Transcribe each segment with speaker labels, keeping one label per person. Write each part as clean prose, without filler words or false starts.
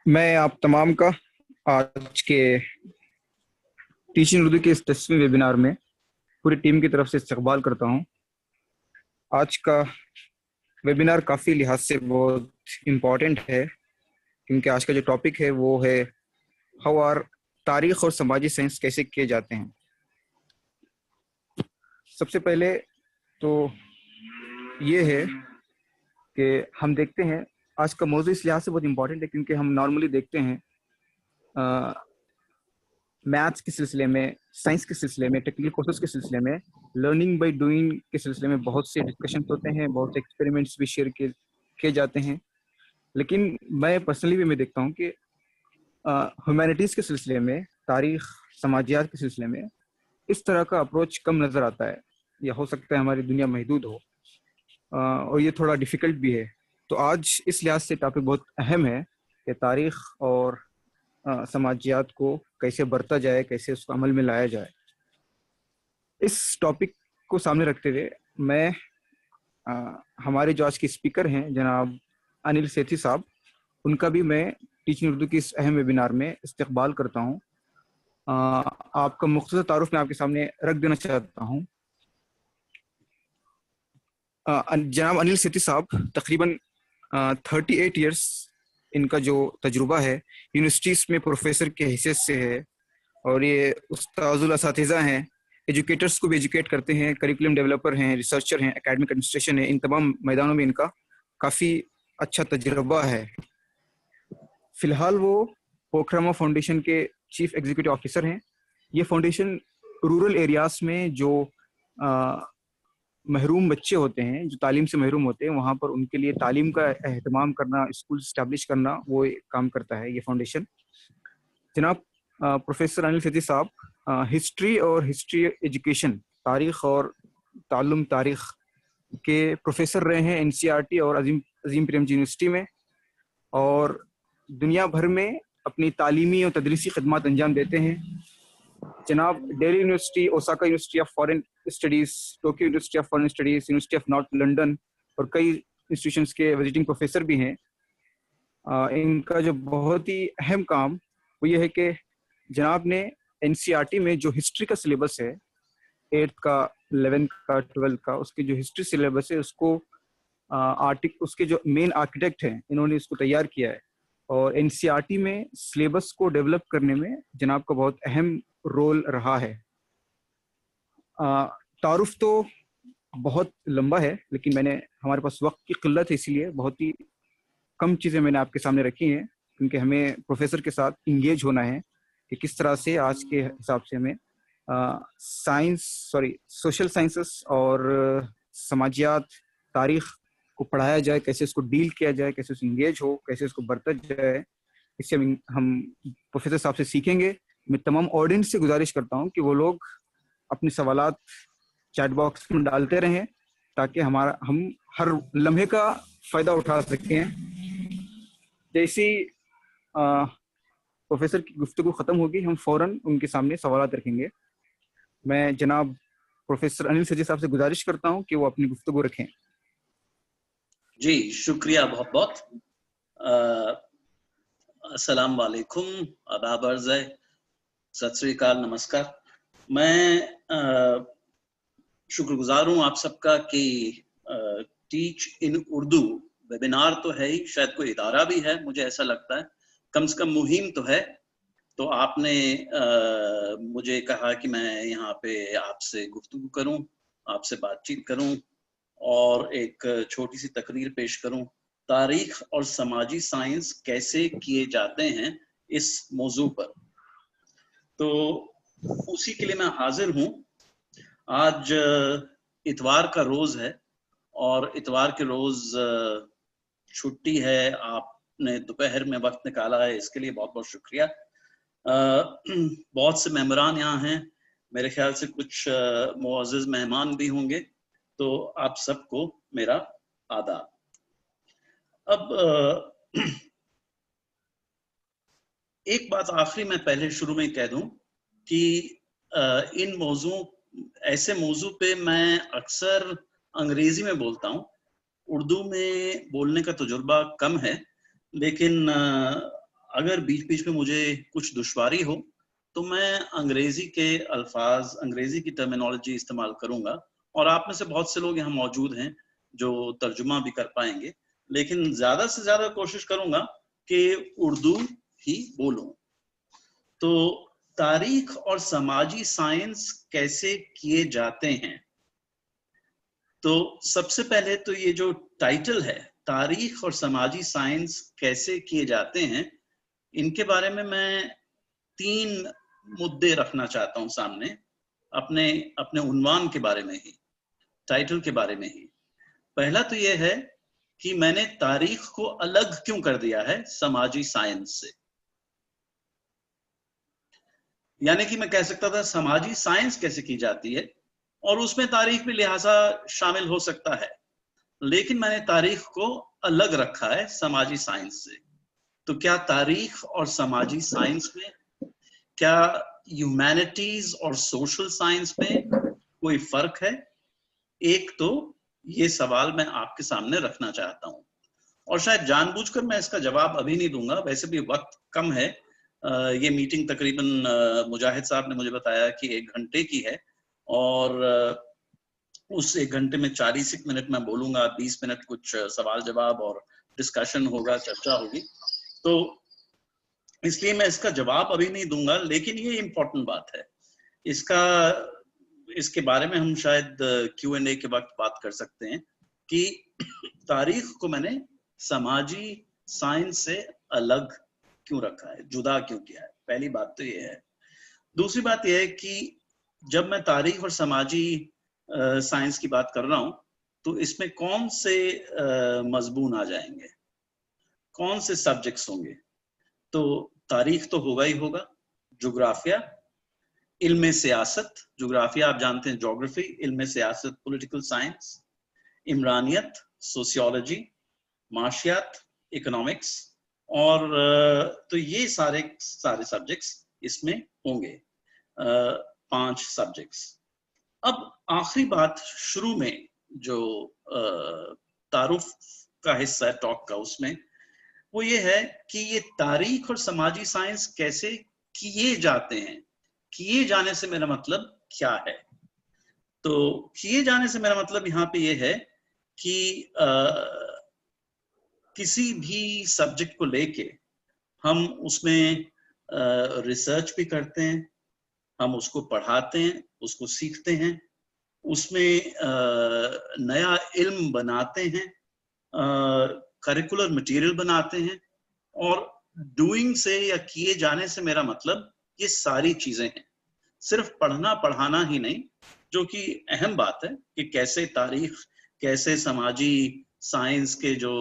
Speaker 1: मैं आप तमाम का आज के टीचिंग उर्दू के इस 10वें वेबिनार में पूरी टीम की तरफ से इस्तकबाल करता हूं। आज का वेबिनार काफ़ी लिहाज से बहुत इम्पोर्टेंट है, क्योंकि आज का जो टॉपिक है वो है हाउ आर तारीख और समाजी साइंस कैसे किए जाते हैं। सबसे पहले तो ये है कि हम देखते हैं आज का मौजू इस लिहाज से बहुत इम्पोर्टेंट है, क्योंकि हम नॉर्मली देखते हैं मैथ्स के सिलसिले में, साइंस के सिलसिले में, टेक्निकल कोर्सेज के सिलसिले में, लर्निंग बाय डूइंग के सिलसिले में बहुत से डिस्कशन होते हैं, बहुत से एक्सपेरिमेंट्स भी शेयर किए जाते हैं। लेकिन मैं पर्सनली भी मैं देखता हूँ कि ह्यूमैनिटीज़ के सिलसिले में, तारीख समाजियात के सिलसिले में इस तरह का अप्रोच कम नज़र आता है, या हो सकता है हमारी दुनिया महदूद हो, और ये थोड़ा डिफ़िकल्ट भी है। तो आज इस लिहाज से टॉपिक बहुत अहम है कि तारीख और समाजियात को कैसे बरता जाए, कैसे उसको अमल में लाया जाए। इस टॉपिक को सामने रखते हुए मैं हमारे जो आज के स्पीकर हैं जनाब अनिल सेठी साहब, उनका भी मैं टीचिंग उर्दू की इस अहम वेबिनार में इस्तकबाल करता हूं। आपका मुख्तसर तारुफ मैं आपके सामने रख देना चाहता हूं। जनाब अनिल सेठी साहब तकरीबन 38 ईयर्स इनका जो तजुर्बा है यूनिवर्सिटीज़ में प्रोफेसर के हैसियत से है, और ये उस्ताजुल असातिज़ा हैं, एजुकेटर्स को भी एजुकेट करते हैं, करिकुलम डेवलपर हैं, रिसर्चर हैं, एकेडमिक एडमिनिस्ट्रेशन है, इन तमाम मैदानों में इनका काफ़ी अच्छा तजुर्बा है। फ़िलहाल वो पोखरामा फाउंडेशन के चीफ एग्जीक्यूटिव ऑफिसर हैं। ये फाउंडेशन रूरल एरियाज़ में जो महरूम बच्चे होते हैं, जो तालीम से महरूम होते हैं, वहाँ पर उनके लिए तालीम का एहतमाम करना, स्कूल इस्टेब्लिश करना, वो काम करता है ये फाउंडेशन। जनाब प्रोफेसर अनिल सेठी साहब हिस्ट्री और हिस्ट्री एजुकेशन, तारीख़ और ताल्लुम तारीख़ के प्रोफेसर रहे हैं एनसीईआरटी और अजीम प्रेमजी यूनिवर्सिटी में, और दुनिया भर में अपनी तालीमी और तदरीसी खिदमत अंजाम देते हैं। जनाब Delhi university, Osaka university of foreign studies, Tokyo university of foreign studies, university of north London और कई इंस्टीट्यूशंस के विजिटिंग प्रोफेसर भी हैं। इनका जो बहुत ही अहम काम वो ये है कि जनाब ने एनसीईआरटी में जो हिस्ट्री का सिलेबस है, 8th का, 11th का, 12th का, उसके जो हिस्ट्री सिलेबस है उसको उसके जो मेन आर्किटेक्ट हैं इन्होंने इसको तैयार किया है, और एनसीईआरटी में सिलेबस को डेवलप करने में जनाब का बहुत अहम रोल रहा है। तारुफ तो बहुत लंबा है, लेकिन हमारे पास वक्त की किल्लत है, इसीलिए बहुत ही कम चीज़ें मैंने आपके सामने रखी हैं, क्योंकि हमें प्रोफेसर के साथ इंगेज होना है कि किस तरह से आज के हिसाब से हमें सोशल साइंसेस और समाजियात, तारीख को पढ़ाया जाए, कैसे इसको डील किया जाए, कैसे उसको इंगेज हो, कैसे इसको बरता जाए। इससे हम प्रोफेसर साहब से सीखेंगे। मैं तमाम ऑडियंस से गुजारिश करता हूँ कि वो लोग अपने सवालात चैट बॉक्स में डालते रहें, ताकि हम हर लम्हे का फ़ायदा उठा सकें। जैसी प्रोफेसर की गुफ्तगू ख़त्म होगी, हम फ़ौरन उनके सामने सवालात रखेंगे। मैं जनाब प्रोफेसर अनिल सेठी साहब से गुजारिश करता हूं कि वो अपनी गुफ्तगू रखें।
Speaker 2: जी शुक्रिया बहुत बहुत। अस्सलाम वालेकुम, आदाब अर्ज़ है, सत श्री अकाल, नमस्कार। मैं शुक्रगुजार हूँ आप सबका कि टीच इन उर्दू वेबिनार तो है ही, शायद कोई इदारा भी है, मुझे ऐसा लगता है, कम से कम मुहिम तो है। तो आपने मुझे कहा कि मैं यहाँ पे आपसे गुफ्तगू करूँ, आपसे बातचीत करूँ और एक छोटी सी तकरीर पेश करूँ, तारीख और समाजी साइंस कैसे किए जाते हैं, इस मौजू पर। तो उसी के लिए मैं हाजिर हूँ। आज इतवार का रोज है और इतवार के रोज छुट्टी है, आपने दोपहर में वक्त निकाला है, इसके लिए बहुत बहुत शुक्रिया। बहुत से मेहमान यहाँ हैं, मेरे ख्याल से कुछ मुअज़्ज़िज़ मेहमान भी होंगे, तो आप सबको मेरा आदाब। अब एक बात आखिरी में पहले शुरू में कह दूं कि ऐसे मौजू पे मैं अक्सर अंग्रेजी में बोलता हूं, उर्दू में बोलने का तजुर्बा कम है, लेकिन अगर बीच बीच में मुझे कुछ दुश्वारी हो तो मैं अंग्रेजी के अल्फाज, अंग्रेजी की टर्मिनोलॉजी इस्तेमाल करूंगा, और आप में से बहुत से लोग यहाँ मौजूद हैं जो तर्जुमा भी कर पाएंगे, लेकिन ज्यादा से ज्यादा कोशिश करूंगा कि उर्दू ही बोलूं। तो तारीख और समाजी साइंस कैसे किए जाते हैं, तो सबसे पहले तो ये जो टाइटल है, तारीख और समाजी साइंस कैसे किए जाते हैं, इनके बारे में मैं 3 मुद्दे रखना चाहता हूं सामने, अपने अपने उन्वान के बारे में ही, टाइटल के बारे में ही। पहला तो ये है कि मैंने तारीख को अलग क्यों कर दिया है समाजी साइंस से। यानी कि मैं कह सकता था समाजी साइंस कैसे की जाती है, और उसमें तारीख भी लिहाजा शामिल हो सकता है, लेकिन मैंने तारीख को अलग रखा है समाजी साइंस से। तो क्या तारीख और समाजी साइंस में, क्या ह्यूमैनिटीज और सोशल साइंस में कोई फर्क है? एक तो ये सवाल मैं आपके सामने रखना चाहता हूं, और शायद जानबूझकर मैं इसका जवाब अभी नहीं दूंगा, वैसे भी वक्त कम है। ये मीटिंग तकरीबन मुजाहिद साहब ने मुझे बताया कि 1 घंटे की है, और उस 1 घंटे में 40 मिनट मैं बोलूंगा, 20 मिनट कुछ सवाल जवाब और डिस्कशन होगा, चर्चा होगी। तो इसलिए मैं इसका जवाब अभी नहीं दूंगा, लेकिन ये इम्पोर्टेंट बात है। इसके बारे में हम शायद Q&A के वक्त बात कर सकते हैं कि तारीख को मैंने समाजी साइंस से अलग क्यों रखा है, जुदा क्यों किया है। पहली बात तो ये है। दूसरी बात यह है कि जब मैं तारीख और समाजी साइंस की बात कर रहा हूं, तो इसमें कौन से मजमून आ जाएंगे, कौन से सब्जेक्ट्स होंगे? तो तारीख तो होगा ही होगा, जोग्राफिया, इल्म सियासत, जोग्राफिया आप जानते हैं ज्योग्राफी, इल्म सियासत पॉलिटिकल साइंस, इमरानियत सोशियोलॉजी, माशियात इकोनॉमिक्स, और तो ये सारे सब्जेक्ट्स इसमें होंगे, 5 सब्जेक्ट्स। अब आखिरी बात शुरू में जो तारुफ का हिस्सा है टॉक का, उसमें वो ये है कि ये तारीख और समाजी साइंस कैसे किए जाते हैं। किए जाने से मेरा मतलब क्या है? तो किए जाने से मेरा मतलब यहाँ पे ये है कि किसी भी सब्जेक्ट को लेके हम उसमें रिसर्च भी करते हैं, हम उसको पढ़ाते हैं, उसको सीखते हैं, उसमें नया इल्म बनाते हैं, करिकुलर मटेरियल बनाते हैं, और डूइंग से या किए जाने से मेरा मतलब ये सारी चीजें हैं। सिर्फ पढ़ना पढ़ाना ही नहीं, जो कि अहम बात है कि कैसे तारीख, कैसे समाजी साइंस के जो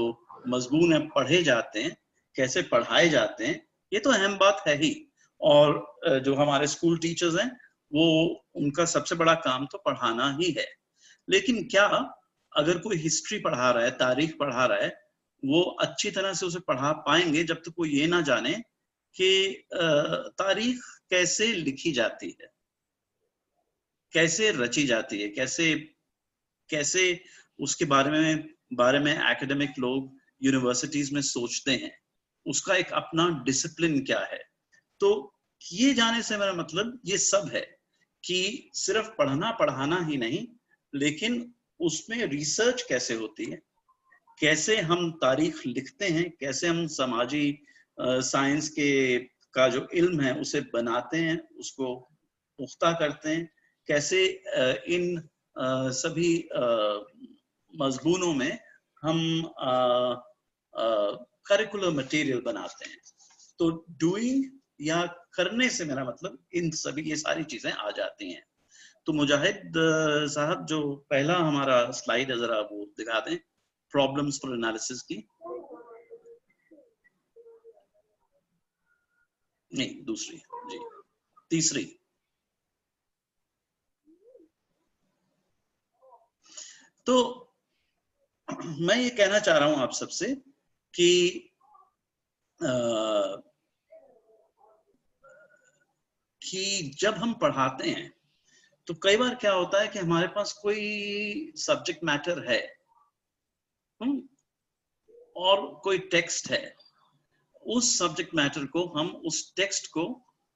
Speaker 2: मजमून है पढ़े जाते हैं, कैसे पढ़ाए जाते हैं, ये तो अहम बात है ही। और जो हमारे स्कूल टीचर्स हैं, वो उनका सबसे बड़ा काम तो पढ़ाना ही है। लेकिन क्या अगर कोई हिस्ट्री पढ़ा रहा है, तारीख पढ़ा रहा है, वो अच्छी तरह से उसे पढ़ा पाएंगे जब तक वो ये ना जाने कि तारीख कैसे लिखी जाती है, कैसे रची जाती है, कैसे उसके बारे में एकेडमिक लोग यूनिवर्सिटीज में सोचते हैं, उसका एक अपना डिसिप्लिन क्या है। तो किए जाने से मेरा मतलब ये सब है कि सिर्फ पढ़ना पढ़ाना ही नहीं, लेकिन उसमें रिसर्च कैसे होती है, कैसे हम तारीख लिखते हैं, कैसे हम समाजी साइंस का जो इल्म है उसे बनाते हैं, उसको पुख्ता करते हैं, कैसे इन सभी मजमूनों में हम करिकुलर मटेरियल बनाते हैं। तो डूइंग या करने से मेरा मतलब इन सभी ये सारी चीजें आ जाती हैं। तो मुजाहिद साहब, जो पहला हमारा स्लाइड है जरा वो दिखा दें, प्रॉब्लम्स फॉर एनालिसिस की। नहीं, दूसरी जी, तीसरी। तो मैं ये कहना चाह रहा हूं आप सबसे कि जब हम पढ़ाते हैं तो कई बार क्या होता है कि हमारे पास कोई सब्जेक्ट मैटर है और कोई टेक्स्ट है, उस सब्जेक्ट मैटर को हम, उस टेक्स्ट को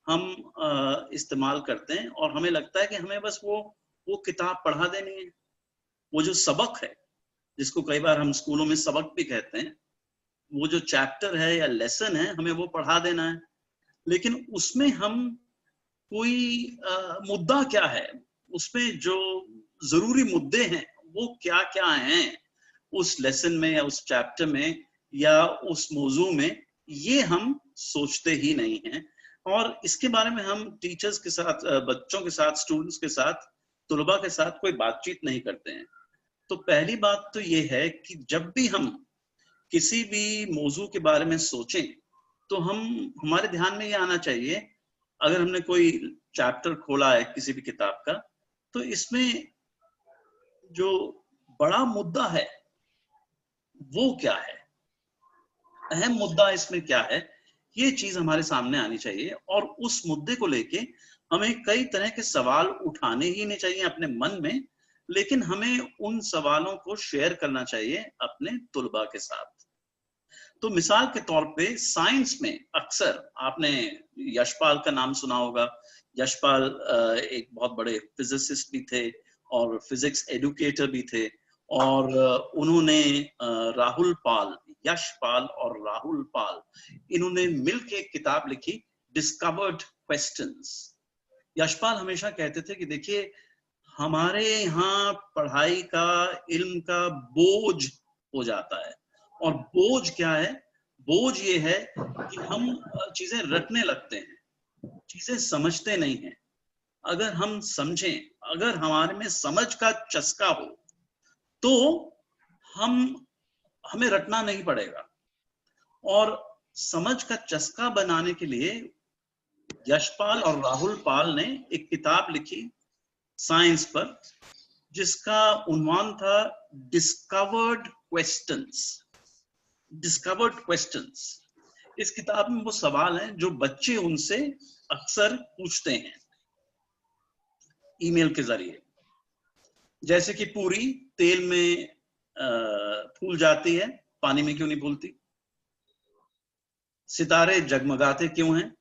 Speaker 2: हम इस्तेमाल करते हैं और हमें लगता है कि हमें बस वो किताब पढ़ा देनी है, वो जो सबक है जिसको कई बार हम स्कूलों में सबक भी कहते हैं, वो जो चैप्टर है या लेसन है हमें वो पढ़ा देना है। लेकिन उसमें हम कोई मुद्दा क्या है, उसमें जो जरूरी मुद्दे हैं वो क्या क्या हैं उस लेसन में या उस चैप्टर में या उस मौजू में, ये हम सोचते ही नहीं हैं। और इसके बारे में हम टीचर्स के साथ, बच्चों के साथ, स्टूडेंट्स के साथ, तुलबा के साथ कोई बातचीत नहीं करते हैं। तो पहली बात तो ये है कि जब भी हम किसी भी मौजू के बारे में सोचें तो हमारे ध्यान में ये आना चाहिए, अगर हमने कोई चैप्टर खोला है किसी भी किताब का, तो इसमें जो बड़ा मुद्दा है वो क्या है, अहम मुद्दा इसमें क्या है, ये चीज हमारे सामने आनी चाहिए। और उस मुद्दे को लेके हमें कई तरह के सवाल उठाने ही नहीं चाहिए अपने मन में, लेकिन हमें उन सवालों को शेयर करना चाहिए अपने तुलबा के साथ। तो मिसाल के तौर पे साइंस में अक्सर आपने यशपाल का नाम सुना होगा। यशपाल एक बहुत बड़े फिजिसिस्ट भी थे और फिजिक्स एडुकेटर भी थे, और उन्होंने राहुल पाल, यशपाल और राहुल पाल, इन्होंने मिलकर एक किताब लिखी, डिस्कवर्ड क्वेश्चंस। यशपाल हमेशा कहते थे कि देखिए, हमारे यहाँ पढ़ाई का, इल्म का बोझ हो जाता है। और बोझ क्या है? बोझ ये है कि हम चीजें रटने लगते हैं, चीजें समझते नहीं हैं। अगर हम समझें, अगर हमारे में समझ का चस्का हो, तो हमें रटना नहीं पड़ेगा। और समझ का चस्का बनाने के लिए यशपाल और राहुल पाल ने एक किताब लिखी साइंस पर, जिसका उन्वान था डिस्कवर्ड क्वेश्चंस। Discovered questions. इस किताब में वो सवाल हैं जो बच्चे उनसे अक्सर पूछते हैं ईमेल के जरिए। जैसे कि पूरी तेल में फूल जाती है, पानी में क्यों नहीं फूलती? सितारे जगमगाते क्यों हैं?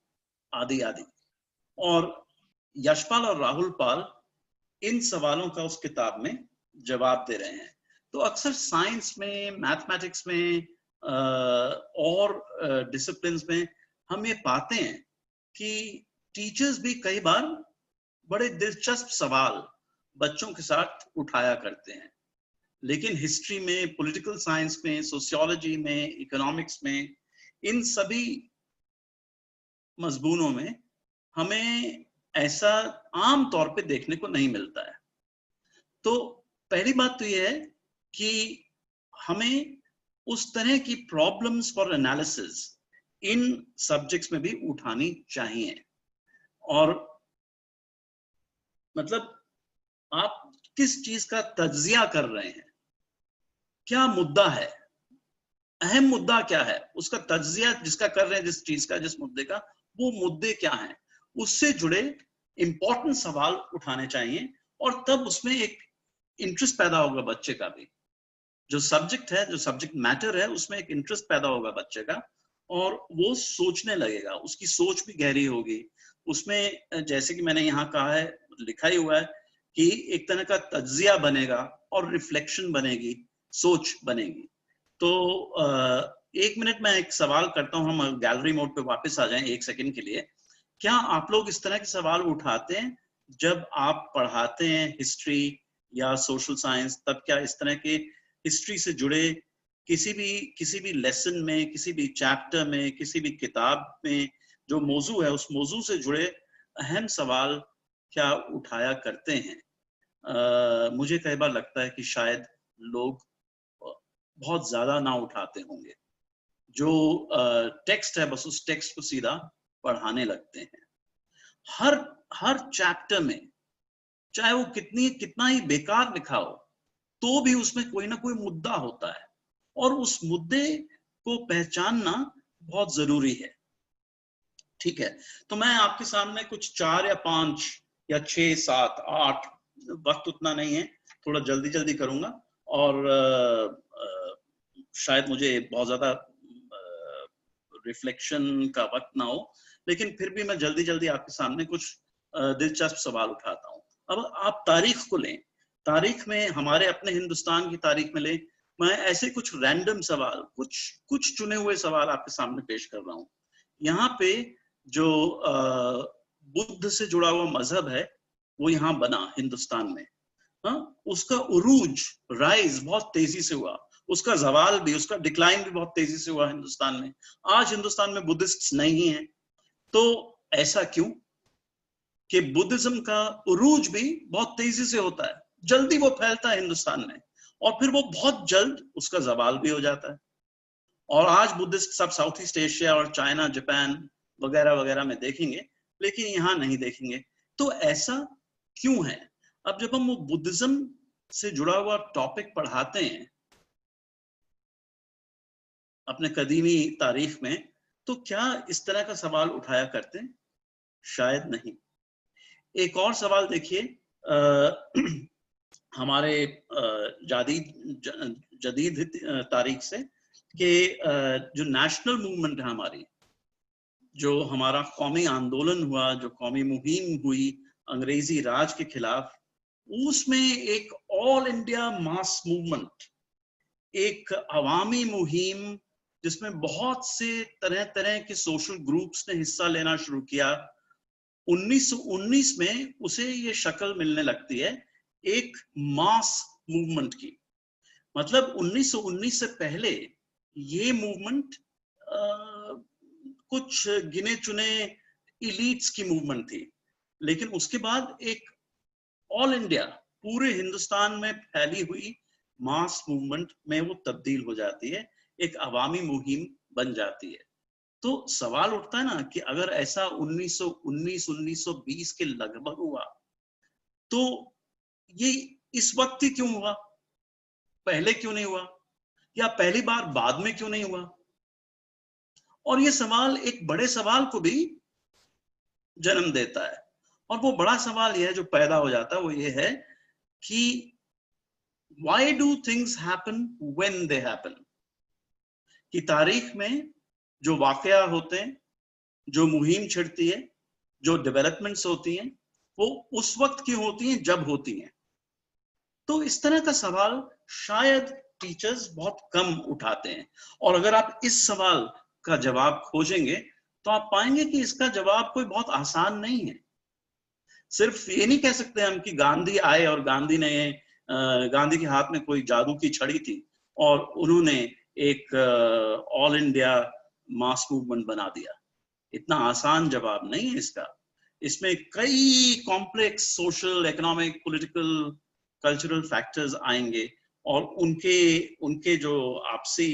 Speaker 2: आदि आदि। और यशपाल और राहुल पाल इन सवालों का उस किताब में जवाब दे रहे हैं। तो अक्सर साइंस में, मैथमेटिक्स में और डिसिप्लिन्स में हम ये पाते हैं कि टीचर्स भी कई बार बड़े दिलचस्प सवाल बच्चों के साथ उठाया करते हैं। लेकिन हिस्ट्री में, पॉलिटिकल साइंस में, सोशियोलॉजी में, इकोनॉमिक्स में, इन सभी मजमूनों में हमें ऐसा आम तौर पे देखने को नहीं मिलता है। तो पहली बात तो यह है कि हमें उस तरह की problems for analysis in subjects में भी उठानी चाहिए। और मतलब आप किस चीज का तज्जिया कर रहे हैं, क्या मुद्दा है, अहम मुद्दा क्या है, उसका तज्जिया जिसका कर रहे हैं, जिस चीज का, जिस मुद्दे का, वो मुद्दे क्या हैं, उससे जुड़े इंपॉर्टेंट सवाल उठाने चाहिए। और तब उसमें एक इंटरेस्ट पैदा होगा बच्चे का भी, जो सब्जेक्ट है, जो सब्जेक्ट मैटर है, उसमें एक इंटरेस्ट पैदा होगा बच्चे का, और वो सोचने लगेगा, उसकी सोच भी गहरी होगी उसमें। जैसे कि मैंने यहाँ कहा है, लिखा ही हुआ है कि एक तरह का तज्जिया बनेगा और रिफ्लेक्शन बनेगी, सोच बनेगी। तो 1 मिनट में एक सवाल करता हूँ, हम गैलरी मोड पे वापस आ जाएं 1 सेकंड के लिए। क्या आप लोग इस तरह के सवाल उठाते हैं जब आप पढ़ाते हैं हिस्ट्री या सोशल साइंस? तब क्या इस तरह के हिस्ट्री से जुड़े किसी भी लेसन में, किसी भी चैप्टर में, किसी भी किताब में जो मौजू है, उस मौजू से जुड़े अहम सवाल क्या उठाया करते हैं? मुझे कई बार लगता है कि शायद लोग बहुत ज्यादा ना उठाते होंगे। जो टेक्स्ट है, बस उस टेक्स्ट को सीधा पढ़ाने लगते हैं। हर चैप्टर में, चाहे वो कितना ही बेकार लिखा हो, तो भी उसमें कोई ना कोई मुद्दा होता है, और उस मुद्दे को पहचानना बहुत जरूरी है। ठीक है, तो मैं आपके सामने कुछ 4 या 5 या 6, 7, 8, वक्त उतना नहीं है, थोड़ा जल्दी करूंगा, और शायद मुझे बहुत ज्यादा रिफ्लेक्शन का वक्त ना हो, लेकिन फिर भी मैं जल्दी जल्दी आपके सामने कुछ दिलचस्प सवाल उठाता हूँ। अब आप तारीख को लें, तारीख में हमारे अपने हिंदुस्तान की तारीख में लें, मैं ऐसे कुछ रैंडम सवाल, कुछ चुने हुए सवाल आपके सामने पेश कर रहा हूँ। यहाँ पे जो बुद्ध से जुड़ा हुआ मजहब है वो यहाँ बना हिंदुस्तान में, हाँ, उसका उरूज, राइज बहुत तेजी से हुआ, उसका जवाल भी, उसका डिक्लाइन भी बहुत तेजी से हुआ हिंदुस्तान में। आज हिंदुस्तान में बुद्धिस्ट नहीं है, तो ऐसा क्यों कि बुद्धिज्म का उरूज भी बहुत तेजी से होता है, जल्दी वो फैलता है हिंदुस्तान में, और फिर वो बहुत जल्द उसका जवाल भी हो जाता है। और आज बुद्धिस्ट सब साउथ ईस्ट एशिया और चाइना, जापान वगैरह वगैरह में देखेंगे, लेकिन यहाँ नहीं देखेंगे। तो ऐसा क्यों है? अब जब हम वो बुद्धिज्म से जुड़ा हुआ टॉपिक पढ़ाते हैं अपने कदीमी तारीख में, तो क्या इस तरह का सवाल उठाया करते हैं? शायद नहीं। एक और सवाल देखिए, हमारे जदीद तारीख से, कि जो नेशनल मूवमेंट है हमारी, जो हमारा कौमी आंदोलन हुआ, जो कौमी मुहिम हुई अंग्रेजी राज के खिलाफ, उसमें एक ऑल इंडिया मास मूवमेंट, एक अवामी मुहिम जिसमें बहुत से तरह तरह के सोशल ग्रुप्स ने हिस्सा लेना शुरू किया, 1919 में उसे ये शक्ल मिलने लगती है एक मास मूवमेंट की। मतलब 1919 से पहले ये मूवमेंट कुछ गिने चुने इलीट्स की मूवमेंट थी, लेकिन उसके बाद एक ऑल इंडिया, पूरे हिंदुस्तान में फैली हुई मास मूवमेंट में वो तब्दील हो जाती है, एक अवामी मुहिम बन जाती है। तो सवाल उठता है ना कि अगर ऐसा 1919-1920 के लगभग हुआ, तो ये इस वक्त ही क्यों हुआ? पहले क्यों नहीं हुआ? या पहली बार बाद में क्यों नहीं हुआ? और ये सवाल एक बड़े सवाल को भी जन्म देता है, और वो बड़ा सवाल यह जो पैदा हो जाता है वो ये है कि why do things happen when they happen? कि तारीख में जो वाकया होते हैं, जो मुहिम छिड़ती है, जो डेवलपमेंट्स होती हैं, वो उस वक्त क्यों होती हैं जब होती हैं। तो इस तरह का सवाल शायद टीचर्स बहुत कम उठाते हैं, और अगर आप इस सवाल का जवाब खोजेंगे तो आप पाएंगे कि इसका जवाब कोई बहुत आसान नहीं है। सिर्फ ये नहीं कह सकते हम कि गांधी आए और गांधी के हाथ में कोई जादू की छड़ी थी और उन्होंने एक ऑल इंडिया मास मूवमेंट बना दिया। इतना आसान जवाब नहीं है इसका। इसमें कई complex social, economic, political, cultural factors आएंगे, और उनके जो आपसी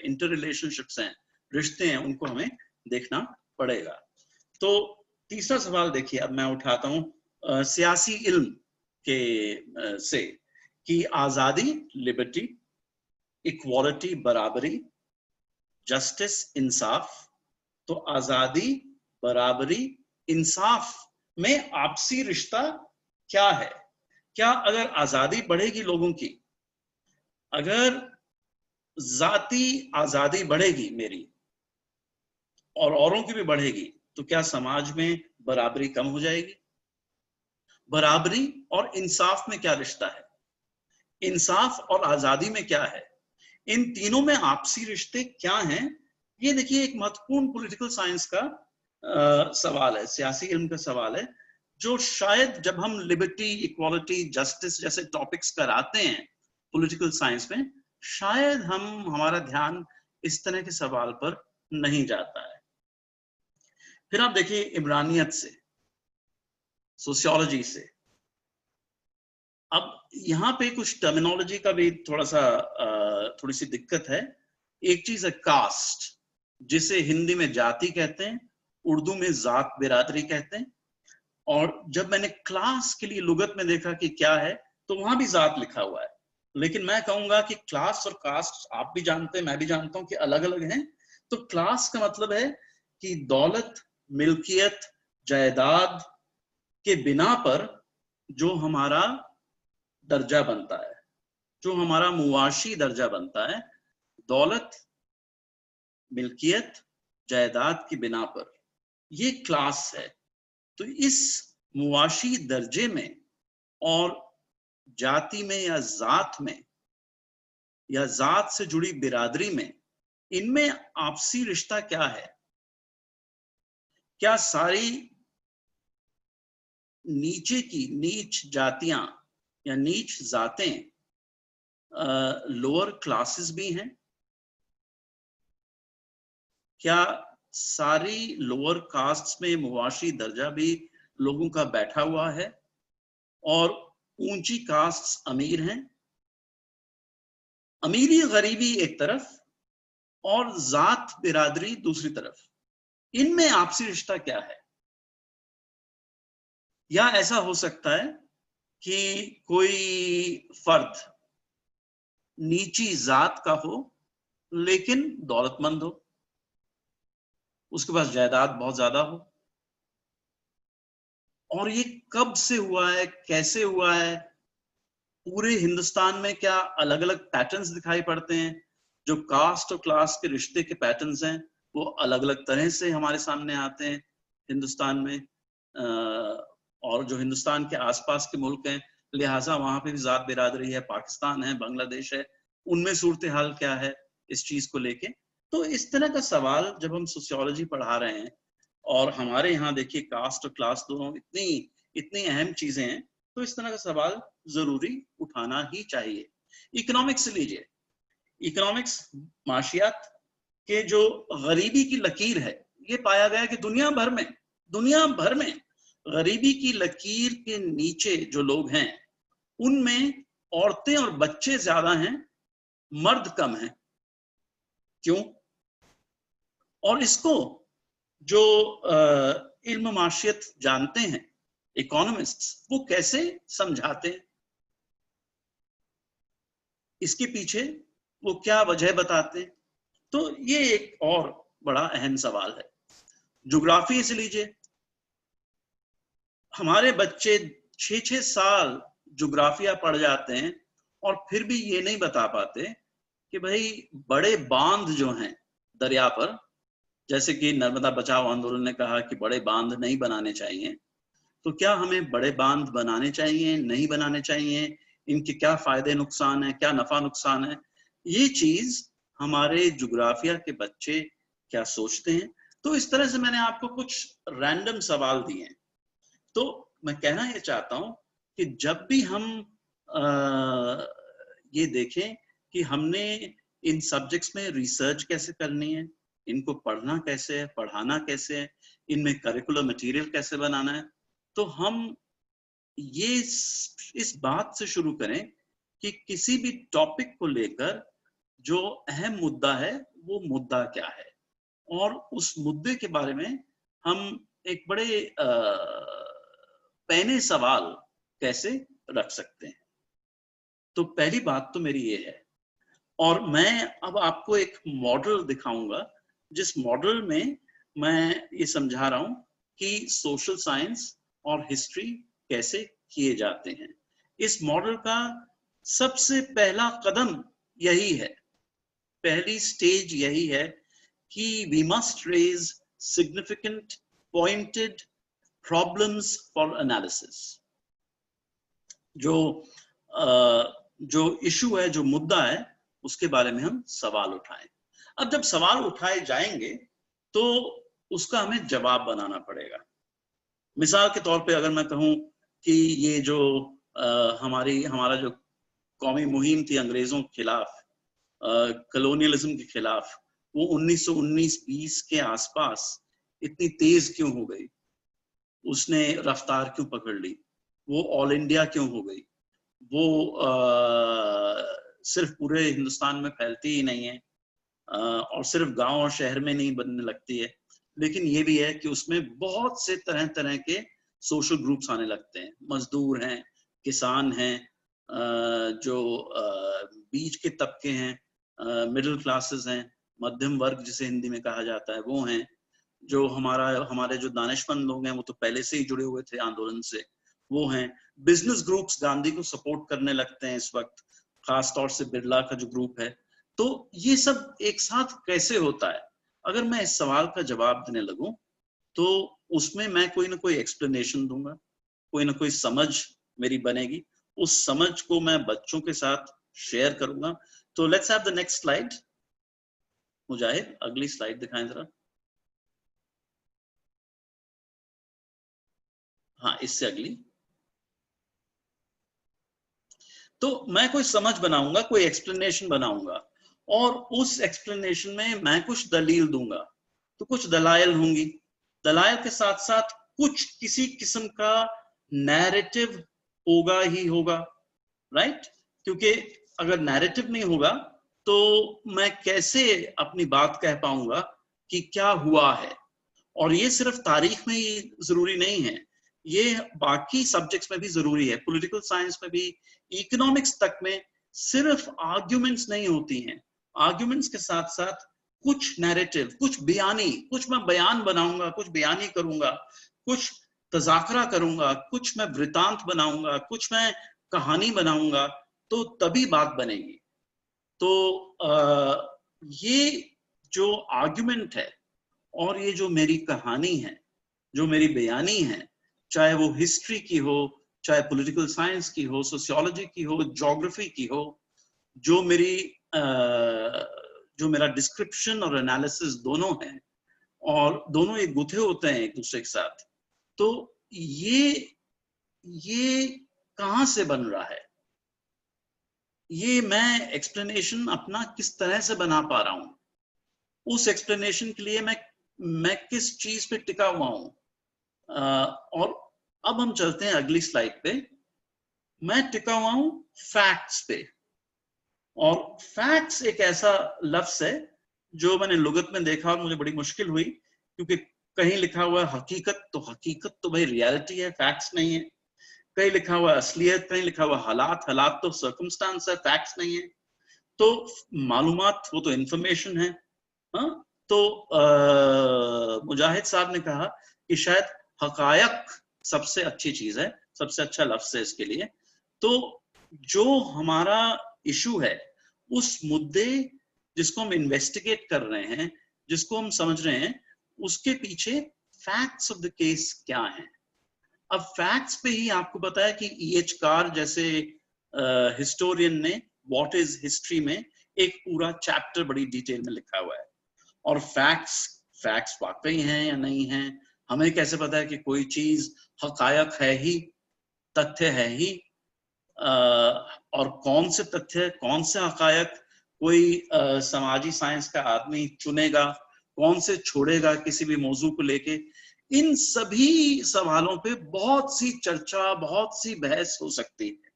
Speaker 2: इंटर रिलेशनशिप्स हैं, रिश्ते हैं, उनको हमें देखना पड़ेगा। तो तीसरा सवाल देखिए, अब मैं उठाता हूं सियासी इल्म के से, कि आजादी, लिबर्टी, इक्वालिटी, बराबरी, जस्टिस, इंसाफ। तो आजादी, बराबरी, इंसाफ में आपसी रिश्ता क्या है? क्या अगर आजादी बढ़ेगी लोगों की, अगर जाती आजादी बढ़ेगी मेरी और औरों की भी बढ़ेगी, तो क्या समाज में बराबरी कम हो जाएगी? बराबरी और इंसाफ में क्या रिश्ता है? इंसाफ और आजादी में क्या है? इन तीनों में आपसी रिश्ते क्या हैं? ये देखिए एक महत्वपूर्ण पॉलिटिकल साइंस का सवाल है, सियासी इल्म का सवाल है, जो शायद जब हम लिबर्टी, इक्वालिटी, जस्टिस जैसे टॉपिक्स कराते हैं पॉलिटिकल साइंस में, शायद हमारा ध्यान इस तरह के सवाल पर नहीं जाता है। फिर आप देखिए इमरानियत से, सोशियोलॉजी से। अब यहाँ पे कुछ टर्मिनोलॉजी का भी थोड़ी सी दिक्कत है। एक चीज है कास्ट, जिसे हिंदी में जाति कहते हैं, उर्दू में जात बिरादरी कहते हैं, और जब मैंने क्लास के लिए लुगत में देखा कि क्या है, तो वहां भी जात लिखा हुआ है। लेकिन मैं कहूंगा कि क्लास और कास्ट आप भी जानते हैं, मैं भी जानता हूं कि अलग अलग हैं। तो क्लास का मतलब है कि दौलत, मिल्कियत, जायदाद के बिना पर जो हमारा दर्जा बनता है, जो हमारा मुआशी दर्जा बनता है, दौलत, मिल्कियत जायदाद की बिना पर, ये क्लास है। तो इस मुआशी दर्जे में और जाति में या जात में या जात से जुड़ी बिरादरी में, इनमें आपसी रिश्ता क्या है? क्या सारी नीचे की नीच जातियां या नीच जातें लोअर क्लासेस भी हैं? क्या सारी लोअर कास्ट में मुआशी दर्जा भी लोगों का बैठा हुआ है और ऊंची कास्ट अमीर हैं? अमीरी गरीबी एक तरफ और जात बिरादरी दूसरी तरफ, इनमें आपसी रिश्ता क्या है? या ऐसा हो सकता है कि कोई फर्द नीची जात का हो लेकिन दौलतमंद हो, उसके पास जायदाद बहुत ज्यादा हो, और ये कब से हुआ है, कैसे हुआ है? पूरे हिंदुस्तान में क्या अलग अलग पैटर्न्स दिखाई पड़ते हैं? जो कास्ट और क्लास के रिश्ते के पैटर्न्स हैं वो अलग अलग तरह से हमारे सामने आते हैं हिंदुस्तान में, और जो हिंदुस्तान के आसपास के मुल्क हैं, लिहाजा वहां पे भी जात बिरादरी है, पाकिस्तान है, बांग्लादेश है, उनमें सूरत हाल क्या है इस चीज को लेके। तो इस तरह का सवाल जब हम सोशियोलॉजी पढ़ा रहे हैं, और हमारे यहाँ देखिए कास्ट और क्लास दोनों इतनी इतनी अहम चीजें हैं, तो इस तरह का सवाल जरूरी उठाना ही चाहिए। इकोनॉमिक्स लीजिए, इकोनॉमिक्स माशियात के जो गरीबी की लकीर है, ये पाया गया कि दुनिया भर में गरीबी की लकीर के नीचे जो लोग हैं उनमें औरतें और बच्चे ज्यादा हैं, मर्द कम हैं। क्यों? और इसको जो इल्म माशियत जानते हैं, इकोनॉमिस्ट्स, वो कैसे समझाते हैं? इसके पीछे वो क्या वजह बताते हैं? तो ये एक और बड़ा अहम सवाल है। ज्योग्राफी से लीजिए, हमारे बच्चे 6-6 साल ज्योग्राफिया पढ़ जाते हैं और फिर भी ये नहीं बता पाते कि भाई बड़े बांध जो हैं दरिया पर, जैसे कि नर्मदा बचाओ आंदोलन ने कहा कि बड़े बांध नहीं बनाने चाहिए, तो क्या हमें बड़े बांध बनाने चाहिए, नहीं बनाने चाहिए? इनके क्या फायदे नुकसान है, क्या नफा नुकसान है? ये चीज हमारे ज्योग्राफिया के बच्चे क्या सोचते हैं? तो इस तरह से मैंने आपको कुछ रैंडम सवाल दिए हैं। तो मैं कहना ये चाहता हूं कि जब भी हम ये देखें कि हमने इन सब्जेक्ट्स में रिसर्च कैसे करनी है, इनको पढ़ना कैसे है, पढ़ाना कैसे है, इनमें करिकुलर मटेरियल कैसे बनाना है, तो हम ये इस बात से शुरू करें कि किसी भी टॉपिक को लेकर जो अहम मुद्दा है वो मुद्दा क्या है, और उस मुद्दे के बारे में हम एक बड़े पहले सवाल कैसे रख सकते हैं। तो पहली बात तो मेरी ये है, और मैं अब आपको एक मॉडल दिखाऊंगा जिस मॉडल में मैं ये समझा रहा हूं कि सोशल साइंस और हिस्ट्री कैसे किए जाते हैं। इस मॉडल का सबसे पहला कदम यही है, पहली स्टेज यही है कि we must raise significant pointed problems for analysis. जो इशू है, जो मुद्दा है, उसके बारे में हम सवाल उठाएं। अब जब सवाल उठाए जाएंगे तो उसका हमें जवाब बनाना पड़ेगा। मिसाल के तौर पे अगर मैं कहूं कि ये जो हमारा जो कौमी मुहिम थी अंग्रेजों के खिलाफ, कॉलोनियलिज्म के खिलाफ, वो 1919-20 के आसपास इतनी तेज क्यों हो गई, उसने रफ्तार क्यों पकड़ ली, वो ऑल इंडिया क्यों हो गई, वो सिर्फ पूरे हिंदुस्तान में फैलती ही नहीं है, और सिर्फ गांव और शहर में नहीं बनने लगती है, लेकिन ये भी है कि उसमें बहुत से तरह तरह के सोशल ग्रुप्स आने लगते हैं। मजदूर हैं, किसान हैं, जो बीच के तबके हैं, मिडिल क्लासेस हैं, मध्यम वर्ग जिसे हिंदी में कहा जाता है, वो हैं। जो हमारे जो दानिशमंद लोग हैं वो तो पहले से ही जुड़े हुए थे आंदोलन से, वो हैं। बिजनेस ग्रुप्स गांधी को सपोर्ट करने लगते हैं इस वक्त, खास तौर से बिरला का जो ग्रुप है। तो ये सब एक साथ कैसे होता है? अगर मैं इस सवाल का जवाब देने लगूं तो उसमें मैं कोई ना कोई एक्सप्लेनेशन दूंगा, कोई ना कोई समझ मेरी बनेगी, उस समझ को मैं बच्चों के साथ शेयर करूंगा। तो let's have the next slide. Mujahid अगली स्लाइड दिखाएं जरा। हाँ, इससे अगली। तो मैं कोई समझ बनाऊंगा, कोई एक्सप्लेनेशन बनाऊंगा, और उस एक्सप्लेनेशन में मैं कुछ दलील दूंगा। तो कुछ दलाइल होंगी, दलाइल के साथ साथ कुछ किसी किस्म का नैरेटिव होगा ही होगा, राइट? क्योंकि अगर नैरेटिव नहीं होगा तो मैं कैसे अपनी बात कह पाऊंगा कि क्या हुआ है। और ये सिर्फ तारीख में ही जरूरी नहीं है, ये बाकी सब्जेक्ट्स में भी जरूरी है, पॉलिटिकल साइंस में भी, इकोनॉमिक्स तक में। सिर्फ आर्ग्यूमेंट्स नहीं होती हैं, आर्ग्यूमेंट्स के साथ साथ कुछ नैरेटिव, कुछ बयानी, कुछ मैं बयान बनाऊंगा, कुछ बयानी करूंगा, कुछ तजाकरा करूंगा, कुछ मैं वृतांत बनाऊंगा, कुछ मैं कहानी बनाऊंगा, तो तभी बात बनेगी। तो ये जो आर्ग्यूमेंट है और ये जो मेरी कहानी है, जो मेरी बयानी है, चाहे वो हिस्ट्री की हो, चाहे पॉलिटिकल साइंस की हो, सोशियोलॉजी की हो, ज्योग्राफी की हो, जो मेरी जो मेरा डिस्क्रिप्शन और एनालिसिस दोनों है, और दोनों एक गुथे होते हैं एक दूसरे के साथ, तो ये कहां से बन रहा है, ये मैं एक्सप्लेनेशन अपना किस तरह से बना पा रहा हूं, उस एक्सप्लेनेशन के लिए मैं किस चीज पे टिका हुआ हूं। और अब हम चलते हैं अगली स्लाइड पे। मैं टिका हुआ हूं फैक्ट्स पे, और फैक्ट्स एक ऐसा लफ्ज है जो मैंने लुगत में देखा और मुझे बड़ी मुश्किल हुई, क्योंकि कहीं लिखा हुआ है हकीकत, तो हकीकत तो भाई रियलिटी है, फैक्ट्स नहीं है। कहीं लिखा हुआ असलियत, कहीं लिखा हुआ हालात, हालात तो सर्कमस्टांस है, फैक्ट्स नहीं है। तो मालूमात वो तो इंफॉर्मेशन है। हाँ, तो मुजाहिद साहब ने कहा कि शायद हकायक सबसे अच्छी चीज है, सबसे अच्छा लफ्ज है इसके लिए। तो जो हमारा इशू है, उस मुद्दे जिसको हम इन्वेस्टिगेट कर रहे हैं, जिसको हम समझ रहे हैं, उसके पीछे फैक्ट्स ऑफ द केस क्या है। अब फैक्ट्स पे ही आपको पता है कि E.H. कार जैसे हिस्टोरियन ने व्हाट इज हिस्ट्री में एक पूरा चैप्टर बड़ी डिटेल में लिखा हुआ है। और फैक्ट्स वाकई हैं या नहीं हैं, हमें कैसे पता है कि कोई चीज हकायक है ही, तथ्य है ही, और कौन से तथ्य, कौन से हकायक कोई समाजी साइंस का आदमी चुनेगा, कौन से छोड़ेगा किसी भी मौजू को लेके। इन सभी सवालों पे बहुत सी चर्चा, बहुत सी बहस हो सकती है।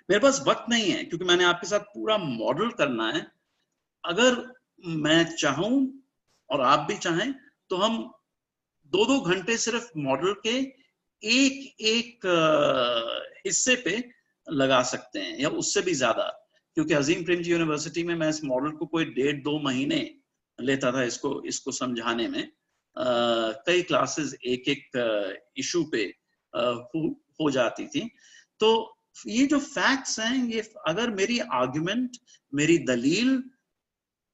Speaker 2: मेरे पास वक्त नहीं है क्योंकि मैंने आपके साथ पूरा मॉडल करना है। अगर मैं चाहूं और आप भी चाहें तो हम 2-2 घंटे सिर्फ मॉडल के एक एक हिस्से पे लगा सकते हैं, या उससे भी ज्यादा, क्योंकि अजीम प्रेमजी यूनिवर्सिटी में मैं इस मॉडल को कोई 1.5-2 महीने लेता था इसको समझाने में। कई क्लासेस एक एक इशू पे हो जाती थी। तो ये जो फैक्ट्स हैं, ये अगर मेरी आर्गुमेंट, मेरी दलील,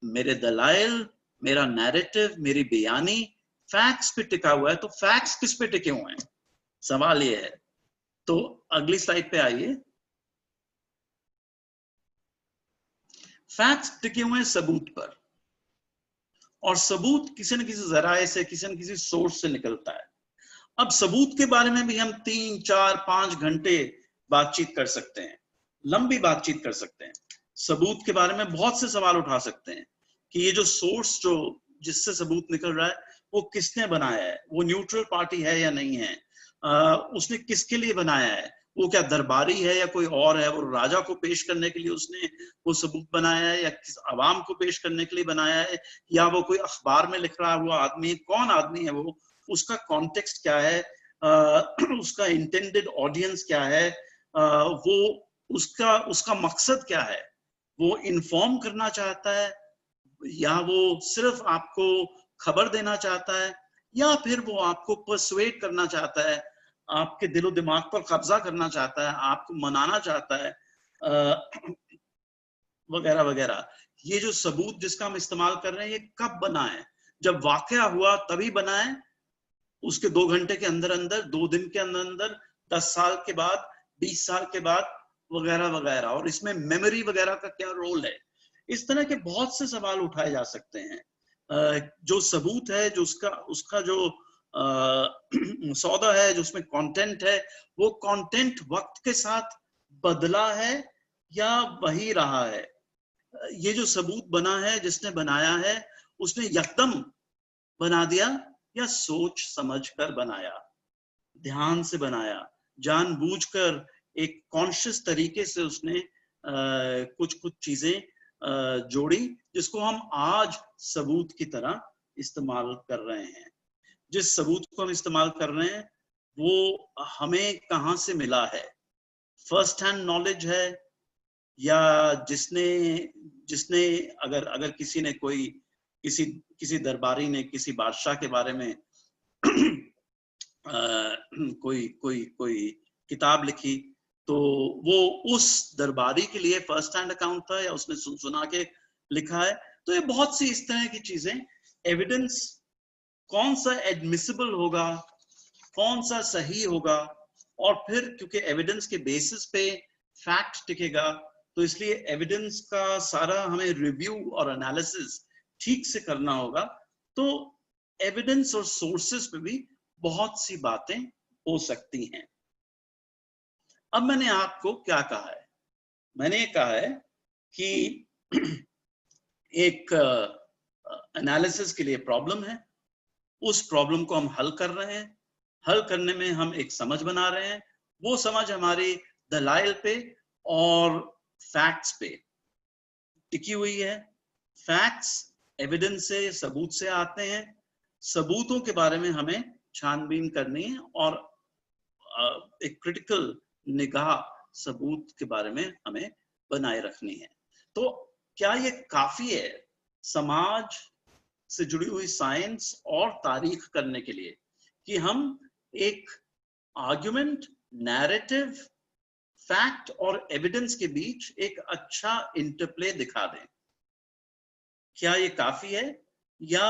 Speaker 2: मेरे दलाइल, मेरा नैरेटिव, मेरी बयानी फैक्ट्स पे टिका हुआ है, तो फैक्ट्स किस पे टिके हुए हैं, सवाल ये है। तो अगली स्लाइड पे आइए। फैक्ट्स टिके हुए हैं सबूत पर, और सबूत किसी न किसी जराए से, किसी न किसी सोर्स से निकलता है। अब सबूत के बारे में भी हम 3, 4, 5 घंटे बातचीत कर सकते हैं, लंबी बातचीत कर सकते हैं। सबूत के बारे में बहुत से सवाल उठा सकते हैं कि ये जो सोर्स, जो जिससे सबूत निकल रहा है, वो किसने बनाया है, वो न्यूट्रल पार्टी है या नहीं है, उसने किसके लिए बनाया है, वो क्या दरबारी है या कोई और है, वो राजा को पेश करने के लिए उसने वो सबूत बनाया है, या किस आवाम को पेश करने के लिए बनाया है, या वो कोई अखबार में लिख रहा हुआ आदमी, कौन आदमी है वो, उसका कॉन्टेक्स्ट क्या है, उसका इंटेंडेड ऑडियंस क्या है, वो उसका मकसद क्या है, वो इन्फॉर्म करना चाहता है या वो सिर्फ आपको खबर देना चाहता है, या फिर वो आपको पर्सुएड करना चाहता है, आपके दिलो दिमाग पर कब्जा करना चाहता है, आपको मनाना चाहता है, वगैरह वगैरह। ये जो सबूत जिसका हम इस्तेमाल कर रहे हैं ये कब बना है? जब वाकया हुआ तभी बना है, उसके 2 घंटे के अंदर अंदर, 2 दिन के अंदर अंदर, 10 साल के बाद, 20 साल के बाद, वगैरह वगैरह, और इसमें मेमोरी वगैरह का क्या रोल है? इस तरह के बहुत से सवाल उठाए जा सकते हैं। जो सबूत है, जो उसका जो सौदा है, जो उसमें कंटेंट है, वो कंटेंट वक्त के साथ बदला है या वही रहा है? ये जो सबूत बना है, जिसने बनाया है, उसने यकदम बना दिया या सोच समझ कर बनाया, ध्यान से बनाया, जानबूझकर एक कॉन्शियस तरीके से उसने कुछ कुछ चीजें जोड़ी, जिसको हम आज सबूत की तरह इस्तेमाल कर रहे हैं। जिस सबूत को हम इस्तेमाल कर रहे हैं वो हमें कहाँ से मिला है? फर्स्ट हैंड नॉलेज है, या जिसने अगर किसी ने किसी दरबारी ने किसी बादशाह के बारे में कोई किताब लिखी, तो वो उस दरबारी के लिए फर्स्ट हैंड अकाउंट था या उसने सुना के लिखा है? तो ये बहुत सी इस तरह की चीजें, एविडेंस कौन सा एडमिसिबल होगा, कौन सा सही होगा, और फिर क्योंकि एविडेंस के बेसिस पे फैक्ट टिकेगा, तो इसलिए एविडेंस का सारा हमें रिव्यू और एनालिसिस ठीक से करना होगा। तो एविडेंस और सोर्सेस पे भी बहुत सी बातें हो सकती हैं। अब मैंने आपको क्या कहा है? मैंने ये कहा है कि एक एनालिसिस के लिए प्रॉब्लम है, उस प्रॉब्लम को हम हल कर रहे हैं, हल करने में हम एक समझ बना रहे हैं, वो समझ हमारी दलाइल पे और फैक्ट्स पे टिकी हुई है। फैक्ट्स एविडेंस से, सबूत से आते हैं, सबूतों के बारे में हमें छानबीन करनी है और एक क्रिटिकल निगाह सबूत के बारे में हमें बनाए रखनी है। तो क्या ये काफी है समाज से जुड़ी हुई साइंस और तारीख करने के लिए कि हम एक आर्गुमेंट, नैरेटिव, फैक्ट और एविडेंस के बीच एक अच्छा इंटरप्ले दिखा दें? क्या ये काफी है, या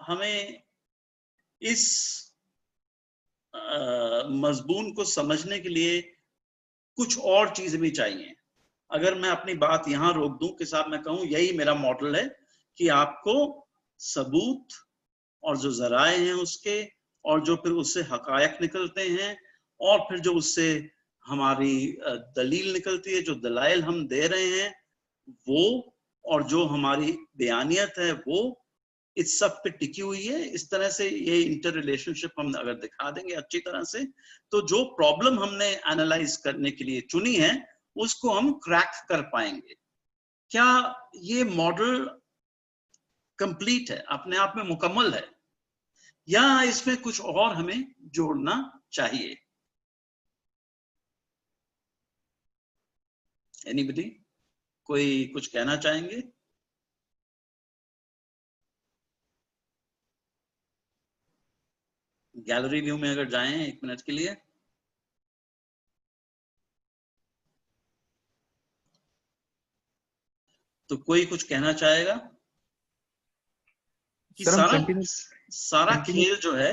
Speaker 2: हमें इस मजबून को समझने के लिए कुछ और चीजें भी चाहिए? अगर मैं अपनी बात यहां रोक दूं कि साहब मैं कहूं यही मेरा मॉडल है कि आपको सबूत और जो जराए हैं उसके, और जो फिर उससे हकायक निकलते हैं, और फिर जो उससे हमारी दलील निकलती है, जो दलाइल हम दे रहे हैं वो, और जो हमारी बयानियत है वो, इस सब पे टिकी हुई है। इस तरह से ये इंटर रिलेशनशिप हम अगर दिखा देंगे अच्छी तरह से, तो जो प्रॉब्लम हमने एनालाइज करने के लिए चुनी है उसको हम क्रैक कर पाएंगे। क्या ये मॉडल कंप्लीट है, अपने आप में मुकम्मल है, या इसमें कुछ और हमें जोड़ना चाहिए? एनीबडी, कोई कुछ कहना चाहेंगे? गैलरी व्यू में अगर जाएं 1 मिनट के लिए। तो कोई कुछ कहना चाहेगा कि सारा खेल जो है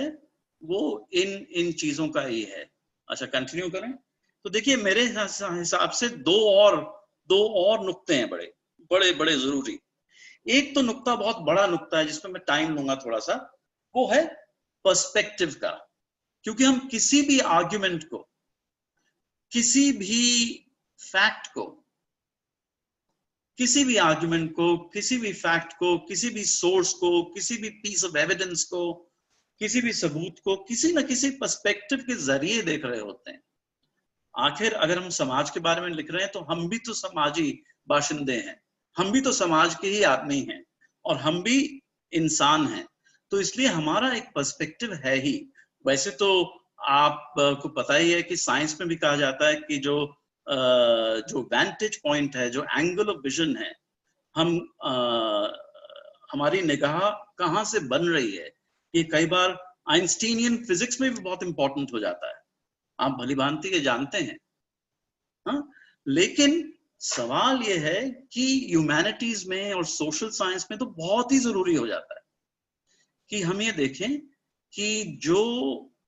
Speaker 2: वो इन चीजों का ही है? अच्छा, कंटिन्यू करें। तो देखिए, मेरे हिसाब से दो और नुक्ते हैं बड़े बड़े बड़े जरूरी। एक तो नुक्ता बहुत बड़ा नुक्ता है जिसमें मैं टाइम लूंगा थोड़ा सा, वो है पर्सपेक्टिव का। क्योंकि हम किसी भी आर्ग्यूमेंट को, किसी भी फैक्ट को, किसी भी आर्ग्यूमेंट को, किसी भी फैक्ट को, किसी भी सोर्स को, किसी भी पीस ऑफ एविडेंस को, किसी भी सबूत को किसी न किसी पर्सपेक्टिव के जरिए देख रहे होते हैं। आखिर अगर हम समाज के बारे में लिख रहे हैं तो हम भी तो समाजी बाशिंदे हैं, हम भी तो समाज के ही आदमी हैं, और हम भी इंसान हैं। तो इसलिए हमारा एक पर्सपेक्टिव है ही। वैसे तो आपको पता ही है कि साइंस में भी कहा जाता है कि जो वैंटेज पॉइंट है, जो एंगल ऑफ विजन है, हमारी निगाह कहाँ से बन रही है, ये कई बार आइंस्टीनियन फिजिक्स में भी बहुत इंपॉर्टेंट हो जाता है। आप भली भांति ये जानते हैं। हाँ? लेकिन सवाल ये है कि ह्यूमैनिटीज में और सोशल साइंस में तो बहुत ही जरूरी हो जाता है कि हम ये देखें कि जो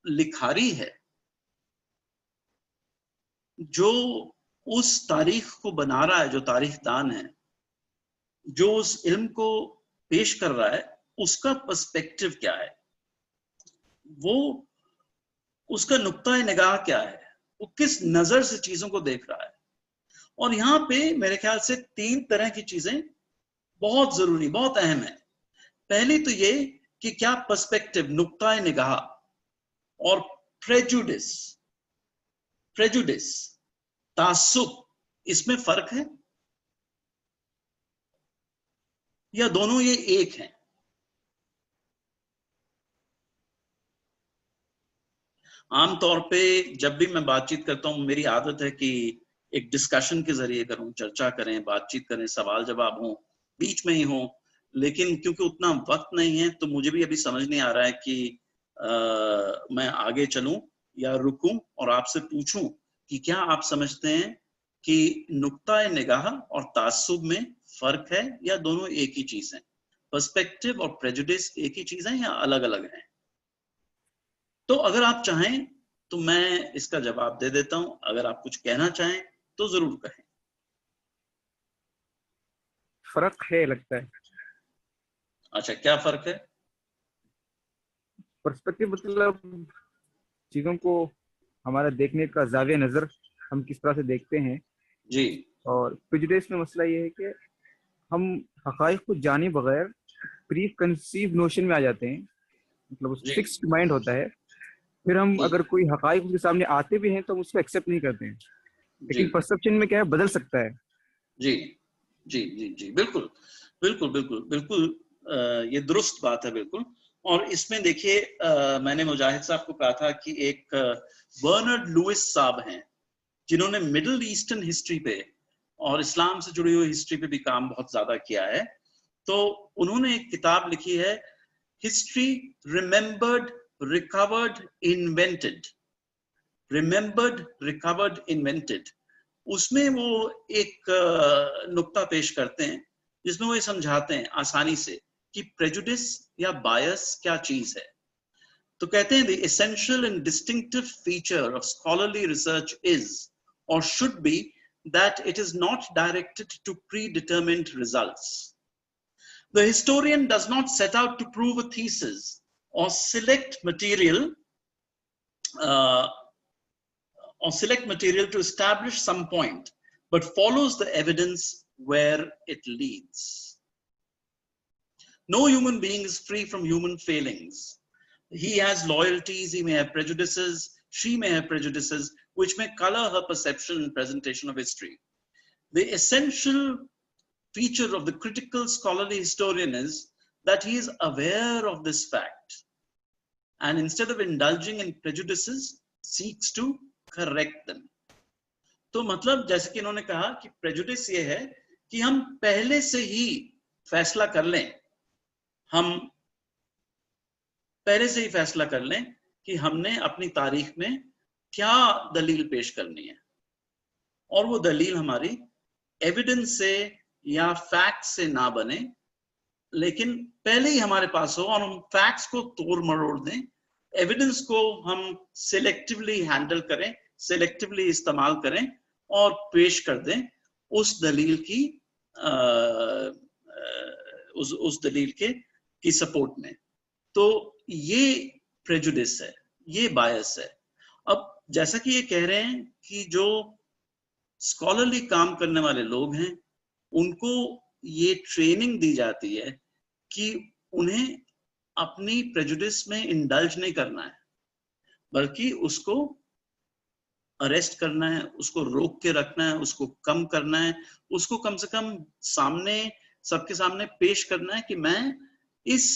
Speaker 2: लिखारी है, जो उस तारीख को बना रहा है, जो तारीखदान है, जो उस इल्म को पेश कर रहा है, उसका पर्सपेक्टिव क्या है, वो उसका नुक्ता निगाह क्या है, वो किस नजर से चीजों को देख रहा है। और यहाँ पे मेरे ख्याल से 3 तरह की चीजें बहुत जरूरी, बहुत अहम है। पहली तो ये कि क्या पर्सपेक्टिव, नुक्ता निगाह, और प्रेजुडिस, तासुब, इसमें फर्क है या दोनों ये एक हैं? आमतौर पे जब भी मैं बातचीत करता हूं, मेरी आदत है कि एक डिस्कशन के जरिए करूं, चर्चा करें, बातचीत करें, सवाल जवाब हो, बीच में ही हो। लेकिन क्योंकि उतना वक्त नहीं है तो मुझे भी अभी समझ नहीं आ रहा है कि मैं आगे चलूं या रुकूं और आपसे पूछूं कि क्या आप समझते हैं कि नुक्ता निगाह और तासुब में फर्क है या दोनों एक ही चीज है? पर्सपेक्टिव और प्रेजुडिस एक ही चीज है या अलग अलग है? तो अगर आप चाहें तो मैं इसका जवाब दे देता हूं, अगर आप कुछ कहना चाहें तो जरूर कहें।
Speaker 1: फर्क है लगता है।
Speaker 2: अच्छा, क्या फर्क है?
Speaker 1: पर्सपेक्टिव मतलब चीजों को, हमारा देखने का जाविया नजर, हम किस तरह से देखते हैं।
Speaker 2: जी
Speaker 1: और प्रेजुडिस में मसला ये है कि हम हकाइक को जाने बगैर प्री कंसीव नोशन में आ जाते हैं, मतलब
Speaker 2: जी
Speaker 1: फिक्स्ड माइंड होता है। फिर हम
Speaker 2: जी
Speaker 1: अगर कोई हकाइक उसके सामने आते भी हैं तो हम उसको एक्सेप्ट नहीं करते हैं।
Speaker 2: जी
Speaker 1: लेकिन परसेप्शन में क्या है, बदल सकता है।
Speaker 2: जी जी जी जी, बिल्कुल बिल्कुल बिल्कुल बिल्कुल। ये दुरुस्त बात है बिल्कुल। और इसमें देखिए, मैंने मुजाहिद साहब को कहा था कि एक बर्नार्ड लुइस साहब हैं जिन्होंने मिडिल ईस्टर्न हिस्ट्री पे और इस्लाम से जुड़ी हुई हिस्ट्री पे भी काम बहुत ज्यादा किया है। तो उन्होंने एक किताब लिखी है, history remembered, recovered, invented. Remembered, recovered, invented. उसमें वो एक नुक्ता पेश करते हैं जिसमें वो ये समझाते हैं आसानी से कि प्रेजुडिस या बायस क्या चीज है। तो कहते हैं, the essential and distinctive feature of scholarly research is or should be that it is not directed to predetermined results. The historian does not set out to prove a thesis or select material uh, to establish some point, but follows the evidence where it leads. No human being is free from human failings. He has loyalties, he may have prejudices, she may have prejudices, which may color her perception and presentation of history. The essential feature of the critical scholarly historian is that he is aware of this fact, and instead of indulging in prejudices, seeks to correct them. तो मतलब जैसे कि इन्होंने कहा कि prejudice ये है कि हम पहले से ही फैसला कर लें, हम पहले से ही फैसला कर लें कि हमने अपनी तारीख में क्या दलील पेश करनी है, और वो दलील हमारी एविडेंस से या फैक्ट से ना बने, लेकिन पहले ही हमारे पास हो और हम फैक्ट्स को तोड़ मरोड़ दें, एविडेंस को हम सिलेक्टिवली हैंडल करें, सिलेक्टिवली इस्तेमाल करें और पेश कर दें उस दलील की उस दलील की सपोर्ट में। तो ये प्रेजुडिस है, ये बायस है। अब जैसा कि ये कह रहे हैं कि जो स्कॉलरली काम करने वाले लोग हैं उनको ये ट्रेनिंग दी जाती है कि उन्हें अपनी प्रेजुडिस में इंडल्ज नहीं करना है, बल्कि उसको अरेस्ट करना है, उसको रोक के रखना है, उसको कम करना है, उसको कम से कम सामने, सबके सामने पेश करना है कि मैं इस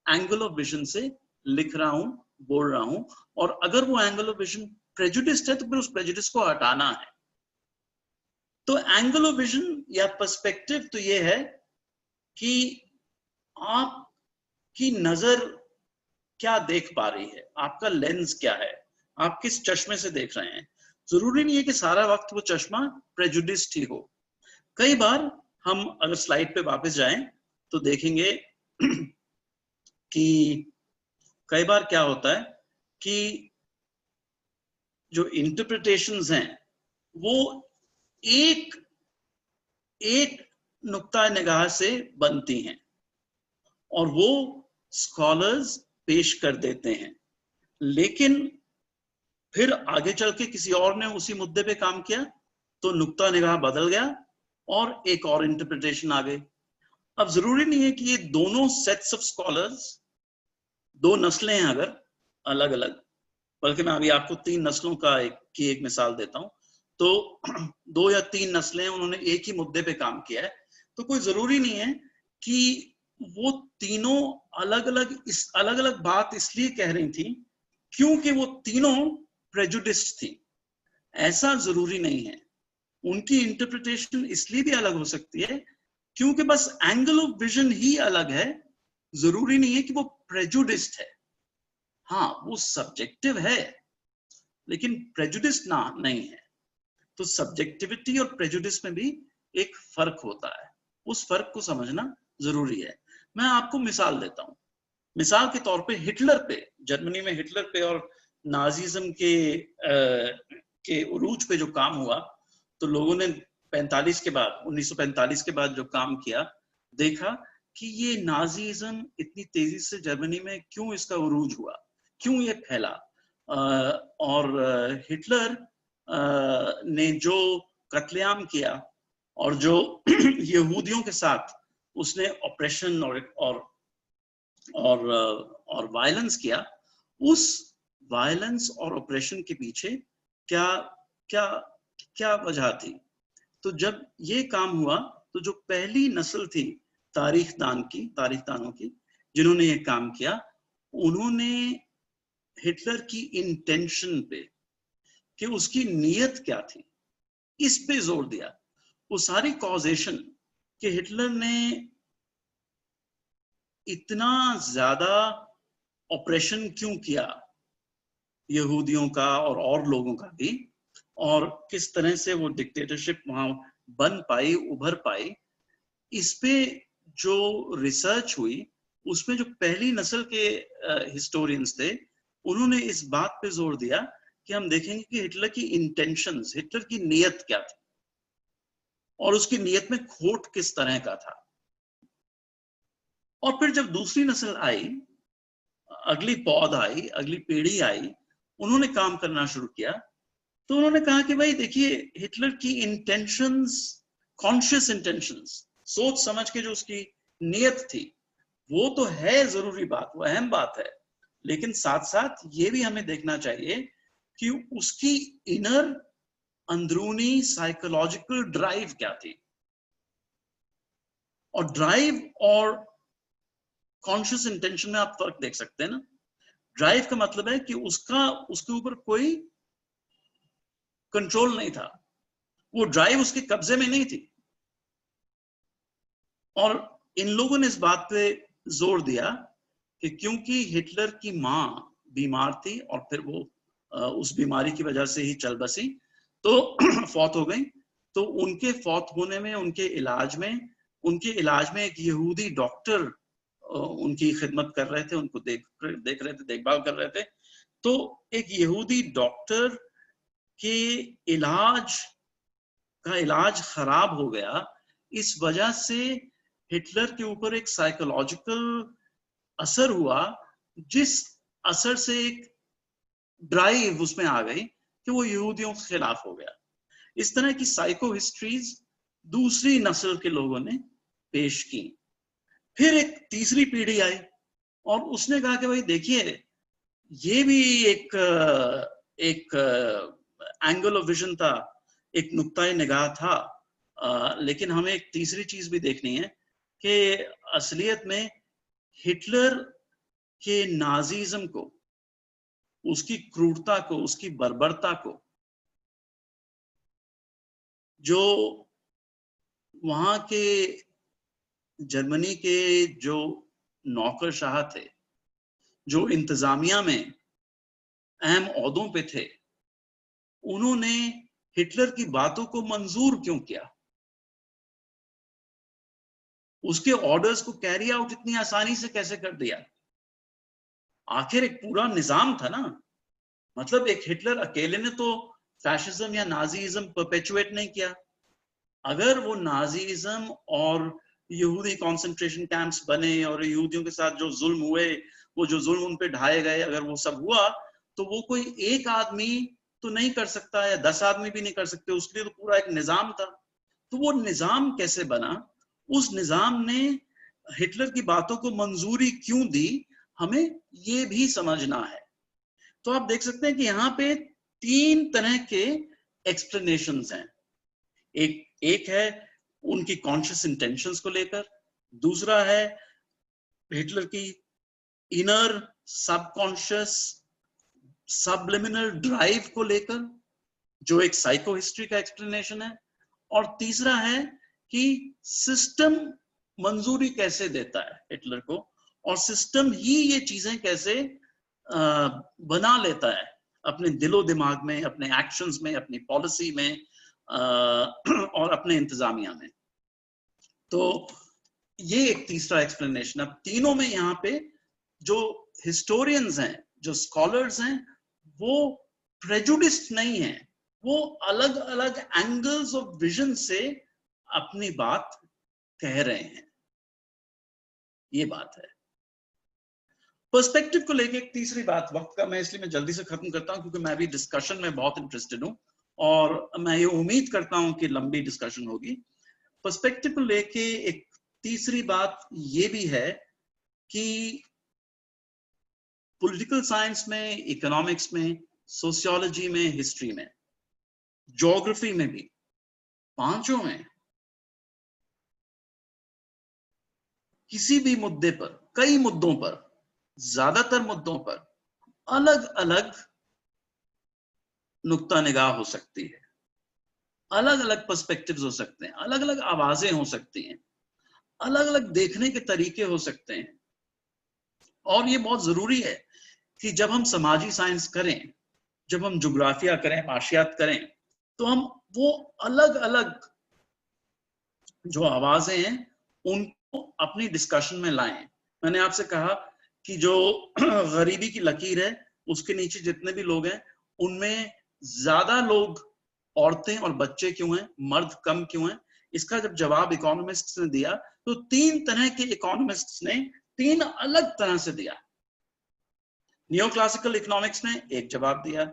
Speaker 2: एंगल ऑफ विजन से लिख रहा हूं, बोल रहा हूं, और अगर वो एंगल ऑफ विजन प्रेजुडिस्ड है तो फिर उस प्रेजुडिस को हटाना है। तो एंगल ऑफ विजन या पर्सपेक्टिव तो ये है कि आपकी नजर क्या देख पा रही है, आपका लेंस क्या है, आप किस चश्मे से देख रहे हैं। जरूरी नहीं है कि सारा वक्त वो चश्मा प्रेजुडिस्ड ही हो, कई बार हम अगर स्लाइड पे वापस जाएं तो देखेंगे कि कई बार क्या होता है कि जो इंटरप्रिटेशंस हैं वो एक एक नुक्ता निगाह से बनती हैं और वो स्कॉलर्स पेश कर देते हैं, लेकिन फिर आगे चल के किसी और ने उसी मुद्दे पे काम किया तो नुक्ता निगाह बदल गया और एक और इंटरप्रिटेशन आ गई। अब जरूरी नहीं है कि ये दोनों सेट्स ऑफ स्कॉलर्स, दो नस्लें हैं अगर अलग अलग, बल्कि मैं अभी आपको 3 नस्लों का एक मिसाल देता हूं। तो 2 या 3 नस्लें उन्होंने एक ही मुद्दे पे काम किया है, तो कोई जरूरी नहीं है कि वो तीनों अलग अलग बात इसलिए कह रही थी क्योंकि वो तीनों प्रेजुडिस्ड थी। ऐसा जरूरी नहीं है। उनकी इंटरप्रिटेशन इसलिए भी अलग हो सकती है क्योंकि बस एंगल ऑफ विजन ही अलग है, जरूरी नहीं है कि वो प्रेजुडिस्ड है। हाँ, वो सब्जेक्टिव है लेकिन प्रेजुडिस ना नहीं है। तो सब्जेक्टिविटी और प्रेजुडिस में भी एक फर्क होता है, उस फर्क को समझना जरूरी है। मैं आपको मिसाल देता हूं। मिसाल के तौर पे हिटलर पे, जर्मनी में हिटलर पे और नाजीज्म के उरूज पे जो काम हुआ, तो लोगों ने 1945 के बाद जो काम किया, देखा कि ये नाजीज्म इतनी तेजी से जर्मनी में क्यों इसका उरूज हुआ, क्यों ये फैला। और हिटलर ने जो कत्लेआम किया और जो यहूदियों के साथ उसने ऑपरेशन और वायलेंस किया, उस वायलेंस और ऑपरेशन के पीछे क्या क्या क्या वजह थी। तो जब ये काम हुआ तो जो पहली नस्ल थी तारीखदानों की जिन्होंने ये काम किया, उन्होंने हिटलर की इंटेंशन पे कि उसकी नीयत क्या थी इस पे जोर दिया। वो सारी कॉजेशन कि हिटलर ने इतना ज्यादा ऑपरेशन क्यों किया यहूदियों का और लोगों का भी, और किस तरह से वो डिक्टेटरशिप वहां बन पाई, उभर पाई, इस पे जो रिसर्च हुई उसमें जो पहली नस्ल के हिस्टोरियंस थे, उन्होंने इस बात पे जोर दिया कि हम देखेंगे कि हिटलर की इंटेंशंस, हिटलर की नीयत क्या थी और उसकी नीयत में खोट किस तरह का था। और फिर जब दूसरी नस्ल आई, अगली पौध आई, अगली पीढ़ी आई, उन्होंने काम करना शुरू किया, तो उन्होंने कहा कि भाई देखिए, हिटलर की इंटेंशंस, कॉन्शियस इंटेंशंस, सोच समझ के जो उसकी नीयत थी, वो तो है जरूरी बात, वो अहम बात है, लेकिन साथ साथ ये भी हमें देखना चाहिए कि उसकी इनर, अंदरूनी साइकोलॉजिकल ड्राइव क्या थी। और ड्राइव और कॉन्शियस इंटेंशन में आप फर्क देख सकते हैं ना। ड्राइव का मतलब है कि उसके ऊपर कोई कंट्रोल नहीं था, वो ड्राइव उसके कब्जे में नहीं थी। और इन लोगों ने इस बात पे जोर दिया कि क्योंकि हिटलर की मां बीमार थी और फिर वो उस बीमारी की वजह से ही चल बसी, तो फौत हो गई। तो उनके फौत होने में, उनके इलाज में एक यहूदी डॉक्टर उनकी खिदमत कर रहे थे, उनको देख रहे थे, देखभाल कर रहे थे। तो एक यहूदी डॉक्टर के इलाज खराब हो गया, इस वजह से हिटलर के ऊपर एक साइकोलॉजिकल असर हुआ, जिस असर से एक ड्राइव उसमें आ गई कि वो यहूदियों के खिलाफ हो गया। इस तरह की साइको हिस्ट्रीज दूसरी नस्ल के लोगों ने पेश की। फिर एक तीसरी पीढ़ी आई और उसने कहा कि भाई देखिए, ये भी एक एंगल ऑफ विजन था, एक नुक्ता निगाह था, लेकिन हमें एक तीसरी चीज भी देखनी है कि असलियत में हिटलर के नाजीज्म को, उसकी क्रूरता को, उसकी बर्बरता को, जो वहां के जर्मनी के जो नौकरशाह थे, जो इंतजामिया में अहम ओहदों पे थे, उन्होंने हिटलर की बातों को मंजूर क्यों किया। उसके ऑर्डर्स को कैरी आउट इतनी आसानी से कैसे कर दिया? आखिर एक पूरा निजाम था ना। मतलब एक हिटलर अकेले ने तो फैशिज्म या नाजीइज्म परपेचुएट नहीं किया। अगर वो नाजीइज्म और यहूदी कॉन्सेंट्रेशन कैंप्स बने और यहूदियों के साथ जो जुल्म हुए, वो जो जुल्म उन पे ढाए गए, अगर वो सब हुआ तो वो कोई एक आदमी तो नहीं कर सकता, या 10 आदमी भी नहीं कर सकते, उसके लिए तो पूरा एक निजाम था। तो वो निजाम कैसे बना, उस निजाम ने हिटलर की बातों को मंजूरी क्यों दी, हमें ये भी समझना है। तो आप देख सकते हैं कि यहाँ पे 3 तरह के एक्सप्लेनेशंस हैं। एक है उनकी कॉन्शियस इंटेंशंस को लेकर, दूसरा है हिटलर की इनर सबकॉन्शियस सबलिमिनल ड्राइव को लेकर, जो एक साइको हिस्ट्री का एक्सप्लेनेशन है, और तीसरा है कि सिस्टम मंजूरी कैसे देता है हिटलर को, और सिस्टम ही ये चीजें कैसे बना लेता है अपने दिलो दिमाग में, अपने एक्शंस में, अपनी पॉलिसी में और अपने इंतजामिया में। तो ये एक तीसरा एक्सप्लेनेशन। अब तीनों में यहाँ पे जो हिस्टोरियंस हैं, जो स्कॉलर्स हैं, वो प्रेजुडिस्ड नहीं है, वो अलग अलग एंगल्स ऑफ विजन से अपनी बात कह रहे हैं। ये बात है। पर्सपेक्टिव को लेके एक तीसरी बात, वक्त का मैं इसलिए मैं जल्दी से खत्म करता हूं क्योंकि मैं भी डिस्कशन में बहुत इंटरेस्टेड हूं और मैं ये उम्मीद करता हूं कि लंबी डिस्कशन होगी। पर्सपेक्टिव को लेके एक तीसरी बात ये भी है कि पॉलिटिकल साइंस में, इकोनॉमिक्स में, सोशियोलॉजी में, हिस्ट्री में, ज्योग्राफी में भी, पांचों में किसी भी मुद्दे पर, कई मुद्दों पर, ज्यादातर मुद्दों पर अलग अलग नुक्ता निगाह हो सकती है, अलग अलग पर्सपेक्टिव्स हो सकते हैं, अलग अलग आवाजें हो सकती हैं, अलग अलग देखने के तरीके हो सकते हैं। और ये बहुत जरूरी है कि जब हम समाजी साइंस करें, जब हम ज्योग्राफिया करें, माशियात करें, तो हम वो अलग अलग जो आवाजें हैं उनको अपनी डिस्कशन में लाएं। मैंने आपसे कहा कि जो गरीबी की लकीर है उसके नीचे जितने भी लोग हैं उनमें ज्यादा लोग औरतें और बच्चे क्यों हैं, मर्द कम क्यों हैं? इसका जब जवाब इकोनॉमिस्ट्स ने दिया तो 3 तरह के इकोनॉमिस्ट्स ने 3 अलग तरह से दिया। नियो क्लासिकल इकोनॉमिक्स ने एक जवाब दिया,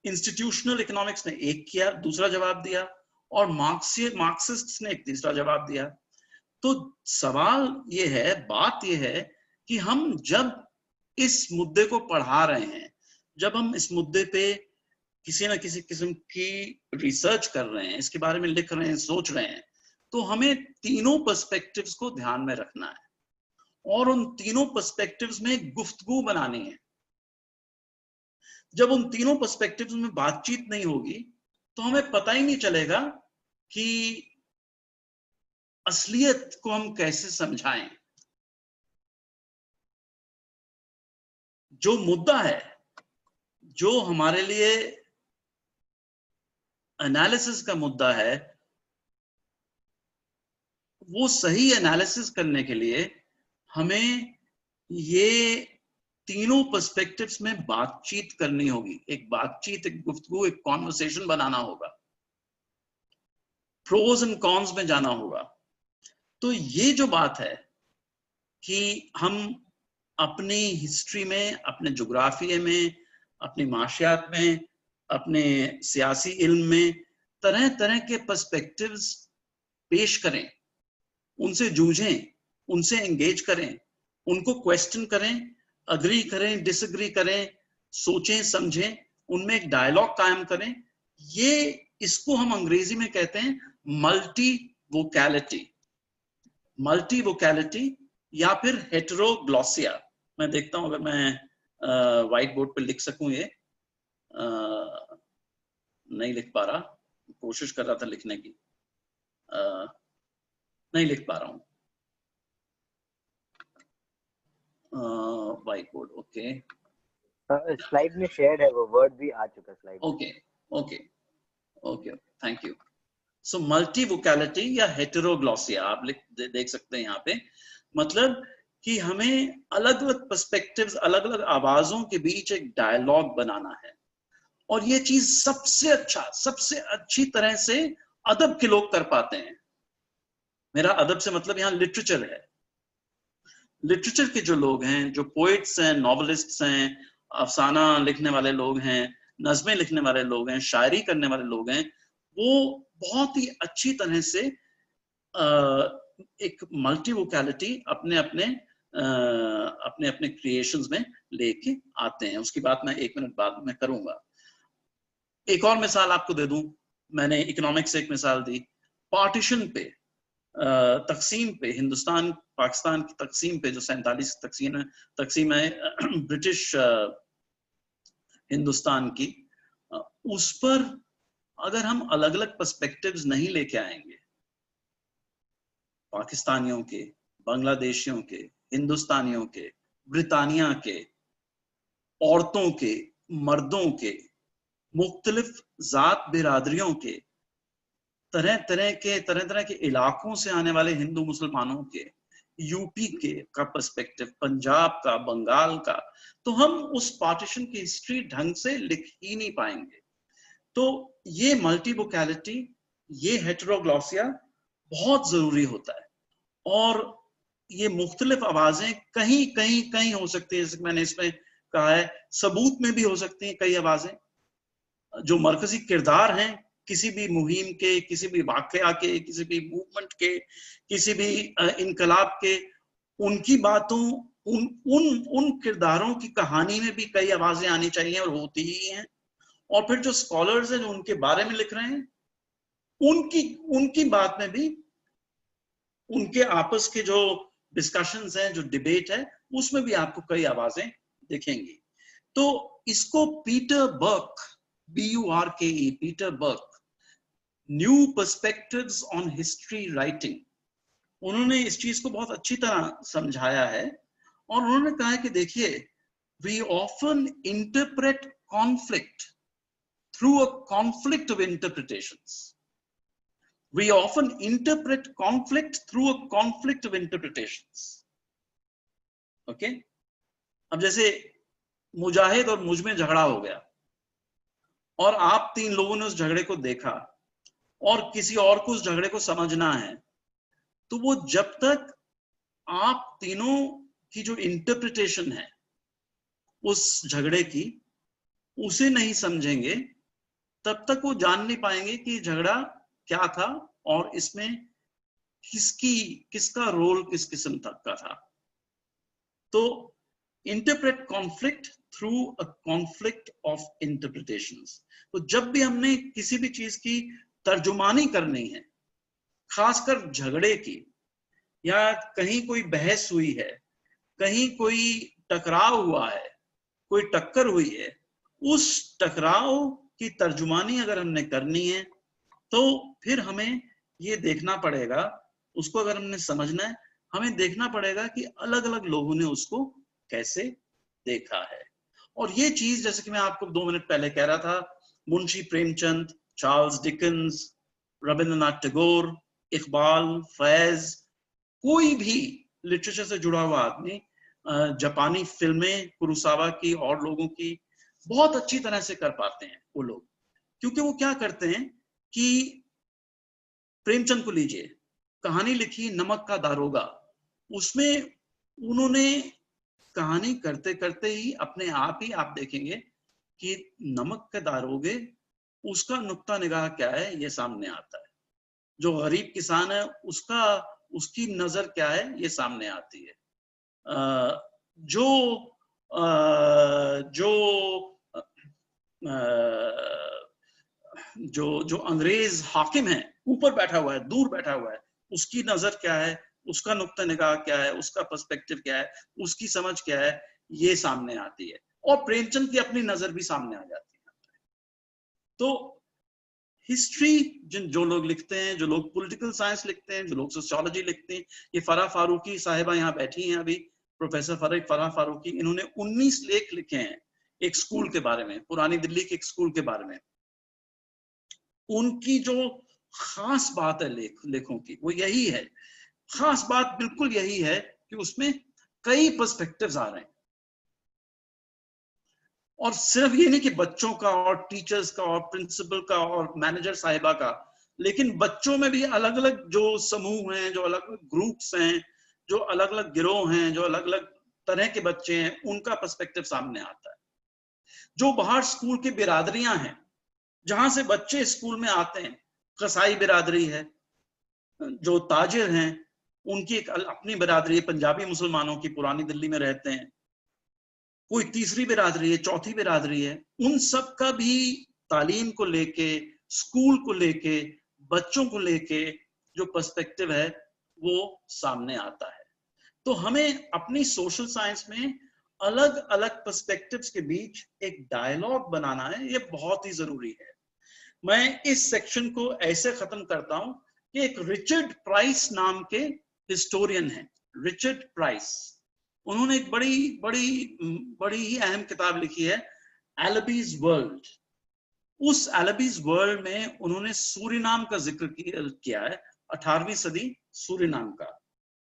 Speaker 2: इंस्टीट्यूशनल इकोनॉमिक्स ने एक किया, दूसरा जवाब दिया, और मार्क्सिस्ट ने एक तीसरा जवाब दिया। तो सवाल ये है, बात ये है कि हम जब इस मुद्दे को पढ़ा रहे हैं, जब हम इस मुद्दे पे किसी ना किसी किस्म की रिसर्च कर रहे हैं, इसके बारे में लिख रहे हैं, सोच रहे हैं, तो हमें तीनों पर्सपेक्टिव्स को ध्यान में रखना है और उन तीनों पर्सपेक्टिव्स में गुफ्तगू बनानी है। जब उन तीनों पर्सपेक्टिव्स में बातचीत नहीं होगी तो हमें पता ही नहीं चलेगा कि असलियत को हम कैसे समझाएं। जो मुद्दा है, जो हमारे लिए एनालिसिस का मुद्दा है, वो सही एनालिसिस करने के लिए हमें ये तीनों पर्सपेक्टिव्स में बातचीत करनी होगी। एक बातचीत, एक गुफ्तगू, एक कॉन्वर्सेशन बनाना होगा, प्रोज एंड कॉन्स में जाना होगा। तो ये जो बात है कि हम अपनी हिस्ट्री में, अपने ज्योग्राफी में, अपनी माशियात में, अपने सियासी इल्म में तरह तरह के पर्सपेक्टिव्स पेश करें, उनसे जूझें, उनसे एंगेज करें, उनको क्वेश्चन करें, अग्री करें, डिसएग्री करें, सोचें, समझें, उनमें एक डायलॉग कायम करें। ये इसको हम अंग्रेजी में कहते हैं मल्टी वोकैलिटी, मल्टी वोकैलिटी या फिर हेटेरोग्लोसिया। मैं देखता हूं अगर मैं व्हाइट बोर्ड पे लिख सकूं, ये नहीं लिख पा रहा, कोशिश कर रहा था लिखने की, नहीं लिख पा रहा हूं। व्हाइट बोर्ड, ओके,
Speaker 3: स्लाइड में शेयर है, वो वर्ड भी आ चुका slide.
Speaker 2: Okay okay okay, thank you. So multivocality या हेटेरोग्लॉसिया आप देख सकते हैं यहाँ पे, मतलब कि हमें अलग अलग पर्सपेक्टिव्स, अलग अलग आवाजों के बीच एक डायलॉग बनाना है। और ये चीज सबसे अच्छी तरह से अदब के लोग कर पाते हैं। मेरा अदब से मतलब यहाँ लिटरेचर है। लिटरेचर के जो लोग हैं, जो पोइट्स हैं, नॉवेलिस्ट्स हैं, अफसाना लिखने वाले लोग हैं, नज़में लिखने वाले लोग हैं, शायरी करने वाले लोग हैं, वो बहुत ही अच्छी तरह से एक मल्टी वोकैलिटी अपने अपने क्रिएशंस में लेके आते हैं। उसकी बात मैं 1 मिनट बाद में करूंगा। एक और मिसाल आपको दे दूं, मैंने इकोनॉमिक्स से एक मिसाल दी। पार्टीशन पे, तकसीम पे, हिंदुस्तान पाकिस्तान की तकसीम पे, जो 47 तकसीम है ब्रिटिश हिंदुस्तान की, उस पर अगर हम अलग अलग पर्सपेक्टिव्स नहीं लेके आएंगे, पाकिस्तानियों के, बांग्लादेशियों के, हिंदुस्तानियों के, ब्रितानिया के, औरतों के, मर्दों के, मुख्तलिफ जात बिरादरियों के, तरह तरह के इलाकों से आने वाले हिंदू मुसलमानों के, यूपी के का पर्सपेक्टिव, पंजाब का, बंगाल का, तो हम उस पार्टीशन की हिस्ट्री ढंग से लिख ही नहीं पाएंगे। तो ये मल्टी वोकैलिटी, ये हेटेरोग्लॉसिया बहुत जरूरी होता है। और ये मुख्तलिफ आवाजें कहीं हो सकती है, जैसे मैंने इसमें कहा है, सबूत में भी हो सकती हैं कई आवाजें। जो मरकजी किरदार हैं किसी भी मुहिम के, किसी भी वाकया के, किसी भी मूवमेंट के, किसी भी इनकलाब के, उनकी बातों, उन किरदारों की कहानी में भी कई आवाजें आनी चाहिए, और होती ही हैं। और फिर जो स्कॉलर्स हैं जो उनके बारे में लिख रहे हैं, उनकी बात में भी, उनके आपस के जो डिस्कशंस हैं, जो डिबेट है, उसमें भी आपको कई आवाजें दिखेंगी। तो इसको Peter Burke, BURKE, Peter Burke, new perspectives on history writing, उन्होंने इस चीज को बहुत अच्छी तरह समझाया है। और उन्होंने कहा है कि देखिए, we often interpret conflict through a conflict of interpretations. We often interpret conflict through a conflict of interpretations. Okay? अब जैसे मुजाहिद और मुझ में झगड़ा हो गया, और आप 3 लोगों ने उस झगड़े को देखा, और किसी और को उस झगड़े को समझना है, तो वो जब तक आप तीनों की जो इंटरप्रिटेशन है उस झगड़े की, उसे नहीं समझेंगे, तब तक वो जान नहीं पाएंगे कि झगड़ा क्या था और इसमें किसका रोल किस किस्म तक का था। तो interpret conflict through a conflict of interpretations. तो जब भी हमने किसी भी चीज की तर्जुमानी करनी है, खासकर झगड़े की, या कहीं कोई बहस हुई है, कहीं कोई टकराव हुआ है, कोई टक्कर हुई है, उस टकराव की तर्जुमानी अगर हमने करनी है, तो फिर हमें ये देखना पड़ेगा, उसको अगर हमने समझना है, हमें देखना पड़ेगा कि अलग अलग लोगों ने उसको कैसे देखा है। और ये चीज, जैसे कि मैं आपको 2 मिनट पहले कह रहा था, मुंशी प्रेमचंद, चार्ल्स डिकेंस, रविंद्रनाथ टैगोर, इकबाल, फैज, कोई भी लिटरेचर से जुड़ा हुआ आदमी, जापानी फिल्में कुरोसावा की और लोगों की बहुत अच्छी तरह से कर पाते हैं वो लोग। क्योंकि वो क्या करते हैं कि प्रेमचंद को लीजिए, कहानी लिखी नमक का दारोगा, उसमें उन्होंने कहानी करते करते ही अपने आप ही आप देखेंगे कि नमक के दारोगे, उसका नुक्ता निगाह क्या है ये सामने आता है। जो गरीब किसान है उसकी नजर क्या है ये सामने आती है। जो अंग्रेज हाकिम है, ऊपर बैठा हुआ है, दूर बैठा हुआ है, उसकी नजर क्या है, उसका नुक्ता निगाह क्या है, उसका पर्सपेक्टिव क्या है, उसकी समझ क्या है, ये सामने आती है। और प्रेमचंद की अपनी नजर भी सामने आ जाती है। तो हिस्ट्री जो लोग लिखते हैं, जो लोग पॉलिटिकल साइंस लिखते हैं, जो लोग सोशियोलॉजी लिखते हैं, ये फराह फारूकी साहिबा यहाँ बैठी हैं अभी, प्रोफेसर फराह फारूकी, इन्होंने 19 लेख लिखे हैं एक स्कूल के बारे में, पुरानी दिल्ली के एक स्कूल के बारे में। उनकी जो खास बात है लेखों की, वो यही है, खास बात बिल्कुल यही है कि उसमें कई पर्सपेक्टिव्स आ रहे हैं। और सिर्फ ये नहीं कि बच्चों का और टीचर्स का और प्रिंसिपल का और मैनेजर साहिबा का, लेकिन बच्चों में भी अलग अलग जो समूह हैं, जो अलग अलग ग्रुप्स हैं, जो अलग अलग गिरोह हैं, जो अलग अलग तरह के बच्चे हैं, उनका पर्सपेक्टिव सामने आता है। जो बाहर स्कूल की बिरादरियां हैं, जहां से बच्चे स्कूल में आते हैं, कसाई बिरादरी है, जो ताजिर हैं उनकी एक अपनी बिरादरी है, पंजाबी मुसलमानों की पुरानी दिल्ली में रहते हैं, कोई तीसरी बिरादरी है, चौथी बिरादरी है, उन सब का भी तालीम को लेके, स्कूल को लेके, बच्चों को लेके जो पर्सपेक्टिव है वो सामने आता है। तो हमें अपनी सोशल साइंस में अलग अलग पर्सपेक्टिव्स के बीच एक डायलॉग बनाना है, ये बहुत ही जरूरी है। मैं इस सेक्शन को ऐसे खत्म करता हूं कि एक रिचर्ड प्राइस नाम के हिस्टोरियन हैं, रिचर्ड प्राइस, उन्होंने एक बड़ी बड़ी बड़ी ही अहम किताब लिखी है, एलबीज वर्ल्ड। उस एलबीज वर्ल्ड में उन्होंने सूरीनाम का जिक्र किया है, 18वीं सदी सूरीनाम का।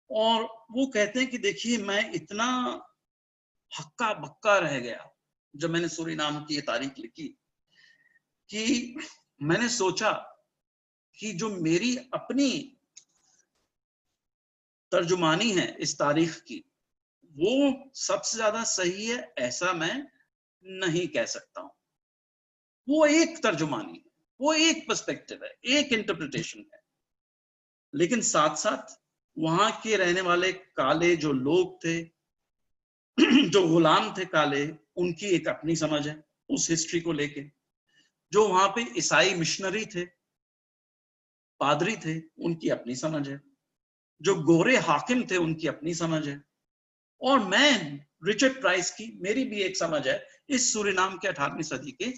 Speaker 2: और वो कहते हैं कि देखिए, मैं इतना हक्का बक्का रह गया जब मैंने सूरीनाम की ये तारीख लिखी कि मैंने सोचा कि जो मेरी अपनी तर्जुमानी है इस तारीख की, वो सबसे ज्यादा सही है ऐसा मैं नहीं कह सकता हूं। वो एक तर्जुमानी है, वो एक पर्सपेक्टिव है, एक इंटरप्रिटेशन है, लेकिन साथ साथ वहां के रहने वाले काले जो लोग थे, जो गुलाम थे काले, उनकी एक अपनी समझ है उस हिस्ट्री को लेके। जो वहां पे ईसाई मिशनरी थे, पादरी थे, उनकी अपनी समझ है। जो गोरे हाकिम थे, उनकी अपनी समझ है। और मैं रिचर्ड प्राइस की मेरी भी एक समझ है इस सूरीनाम के 18वीं सदी के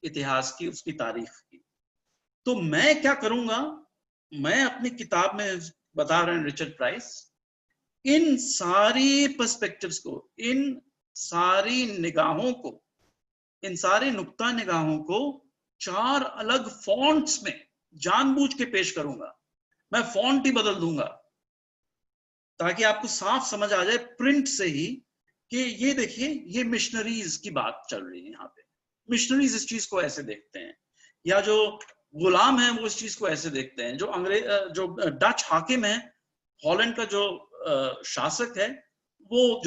Speaker 2: इतिहास की, उसकी तारीख की। तो मैं क्या करूंगा, मैं अपनी किताब में बता रहे हैं रिचर्ड प्राइस, इन सारी पर्सपेक्टिव्स को, इन सारी निगाहों को, इन सारे नुक्ता निगाहों को 4 अलग फॉन्ट्स में जानबूझ के पेश करूंगा। मैं फॉन्ट ही बदल दूंगा ताकि आपको साफ समझ आ जाए प्रिंट से ही कि ये देखिए, ये मिशनरीज की बात चल रही है। यहाँ पे मिशनरीज इस चीज को ऐसे देखते हैं, या जो गुलाम है वो इस चीज को ऐसे देखते हैं, जो डच हाकिम है, हॉलैंड का जो शासक है, वो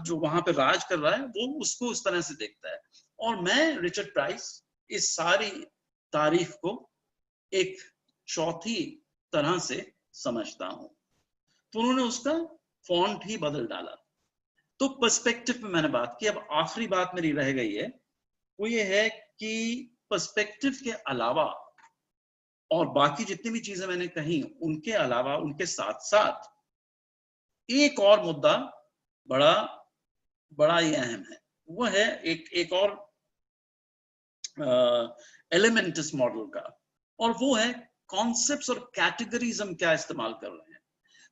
Speaker 2: जो वहां पे राज कर रहा है, वो उसको उस तरह से देखता है। और मैं रिचर्ड प्राइस इस सारी तारीख को एक चौथी तरह से समझता हूं। तो उन्होंने उसका फॉन्ट ही बदल डाला। तो पर्सपेक्टिव में मैंने बात की। अब आखिरी बात मेरी रह गई है, वो ये है कि पर्सपेक्टिव के अलावा और बाकी जितनी भी चीजें मैंने कही, उनके अलावा, उनके साथ साथ एक और मुद्दा बड़ा बड़ा ही अहम है। वो है एक और एलिमेंट इस मॉडल का, और वो है कॉन्सेप्ट्स और कैटेगरीज हम क्या इस्तेमाल कर रहे हैं।